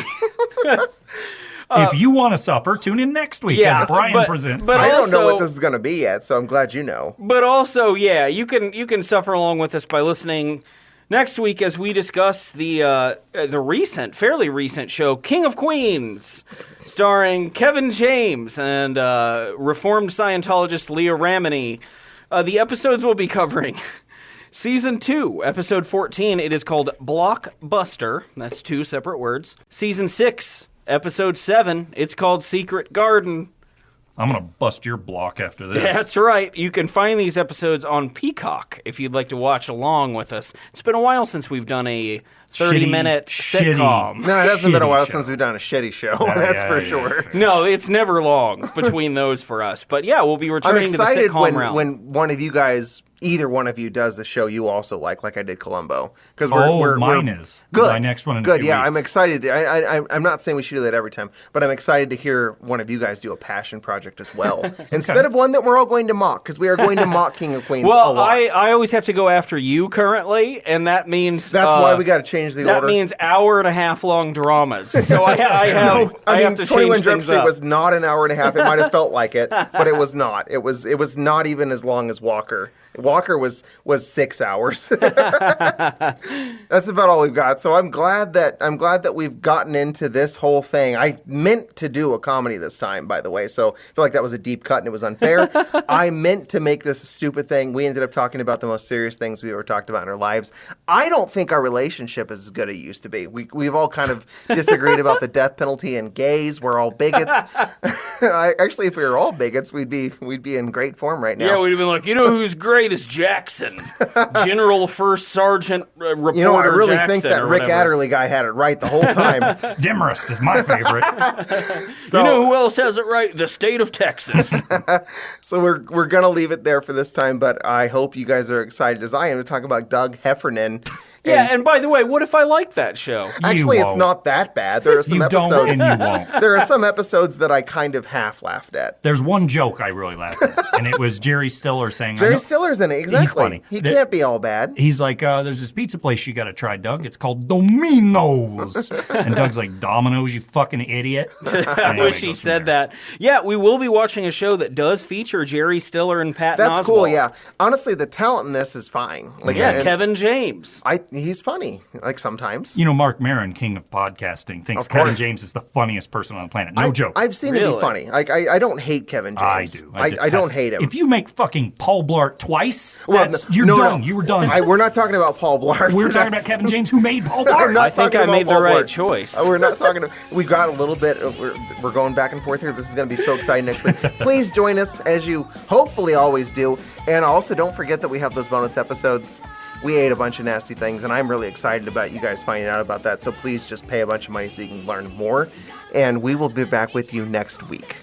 If you want to suffer, tune in next week
yeah,
as Brian
but-
presents.
but
I don't know
also-
what this is going to be yet, so I'm glad you know.
But also, yeah, you can suffer along with us by listening next week as we discuss the fairly recent show King of Queens, starring Kevin James and reformed Scientologist Leah Ramini. The episodes we'll be covering. Season 2, Episode 14, it is called Blockbuster. That's 2 separate words. Season 6, Episode 7, it's called Secret Garden.
I'm going to bust your block after this.
That's right. You can find these episodes on Peacock if you'd like to watch along with us. It's been a while since we've done a 30-minute sitcom.
No, it hasn't been a
Shitty
while
show.
since we've done a shitty show.
Yeah,
That's
yeah,
for
yeah,
sure.
that's fair.
No, it's never long between those for us. But yeah, we'll be
I'm
returning to the
excited
sitcom realm.
when one of you guys, either one of you, does the show you also like I did Columbo. Because
mine is.
good.
My next one in a
good.
few
Yeah,
weeks.
I'm excited. I'm not saying we should do that every time, but I'm excited to hear one of you guys do a passion project as well, instead of one that we're all going to mock, because we are going to mock King of Queens a
well,
lot.
I always have to go after you currently, and that means
That's why we got to change the
that
order.
means hour-and-a-half long dramas. So I have
I
have
mean,
to
21
change
Jump
things
Street
up.
was not an hour and a half. It might have felt like it, but it was not. It was not even as long as Walker. Walker was 6 hours. That's about all we've got. So I'm glad that we've gotten into this whole thing. I meant to do a comedy this time, by the way. So I feel like that was a deep cut and it was unfair. I meant to make this a stupid thing. We ended up talking about the most serious things we ever talked about in our lives. I don't think our relationship is as good as it used to be. We've all kind of disagreed about the death penalty and gays. We're all bigots. Actually, if we were all bigots, we'd be in great form right now.
Yeah, we'd have been like, you know who's great? grade is Jackson. General First Sergeant Reporter
You know, I really
Jackson
think that
or
Rick
whatever.
Adderley guy had it right the whole time.
Demarest is my favorite.
So,
You know who else has it right? The state of Texas.
so we're going to leave it there for this time, but I hope you guys are excited as I am to talk about Doug Heffernan.
Yeah, and by the way, what if I liked that show?
Actually, it's
won't.
not that bad. There are some
You don't
episodes.
and you won't.
There are some episodes that I kind of half laughed at.
There's one joke I really laughed at, and it was Jerry Stiller saying,
Jerry Stiller's in it, exactly.
funny.
He can't be all bad.
He's like, there's this pizza place you got to try, Doug. It's called Domino's. And Doug's like, Domino's, you fucking idiot.
I wish he said that. Yeah, we will be watching a show that does feature Jerry Stiller and Patton
That's
Oswalt.
cool, yeah. Honestly, the talent in this is fine. Like,
Yeah,
and
Kevin James.
he's funny, like sometimes.
You know, Mark Maron, king of podcasting, thinks
Of
Kevin
course.
James is the funniest person on the planet. No joke.
I've seen him
Really?
be funny. Like, I don't hate Kevin James.
I do.
I
detest
don't hate him.
If you make fucking Paul Blart twice,
Well,
you're
no,
done.
no.
You were done.
We're not talking about Paul Blart.
We're talking about Kevin James, who made Paul
I'm
Blart.
not
I think
talking
I
about
made the
Paul
right
Blart.
choice.
We're not talking. We've got a little bit. We're going back and forth here. This is going to be so exciting next week. Please join us as you hopefully always do. And also, don't forget that we have those bonus episodes. We ate a bunch of nasty things, and I'm really excited about you guys finding out about that. So please just pay a bunch of money so you can learn more. And we will be back with you next week.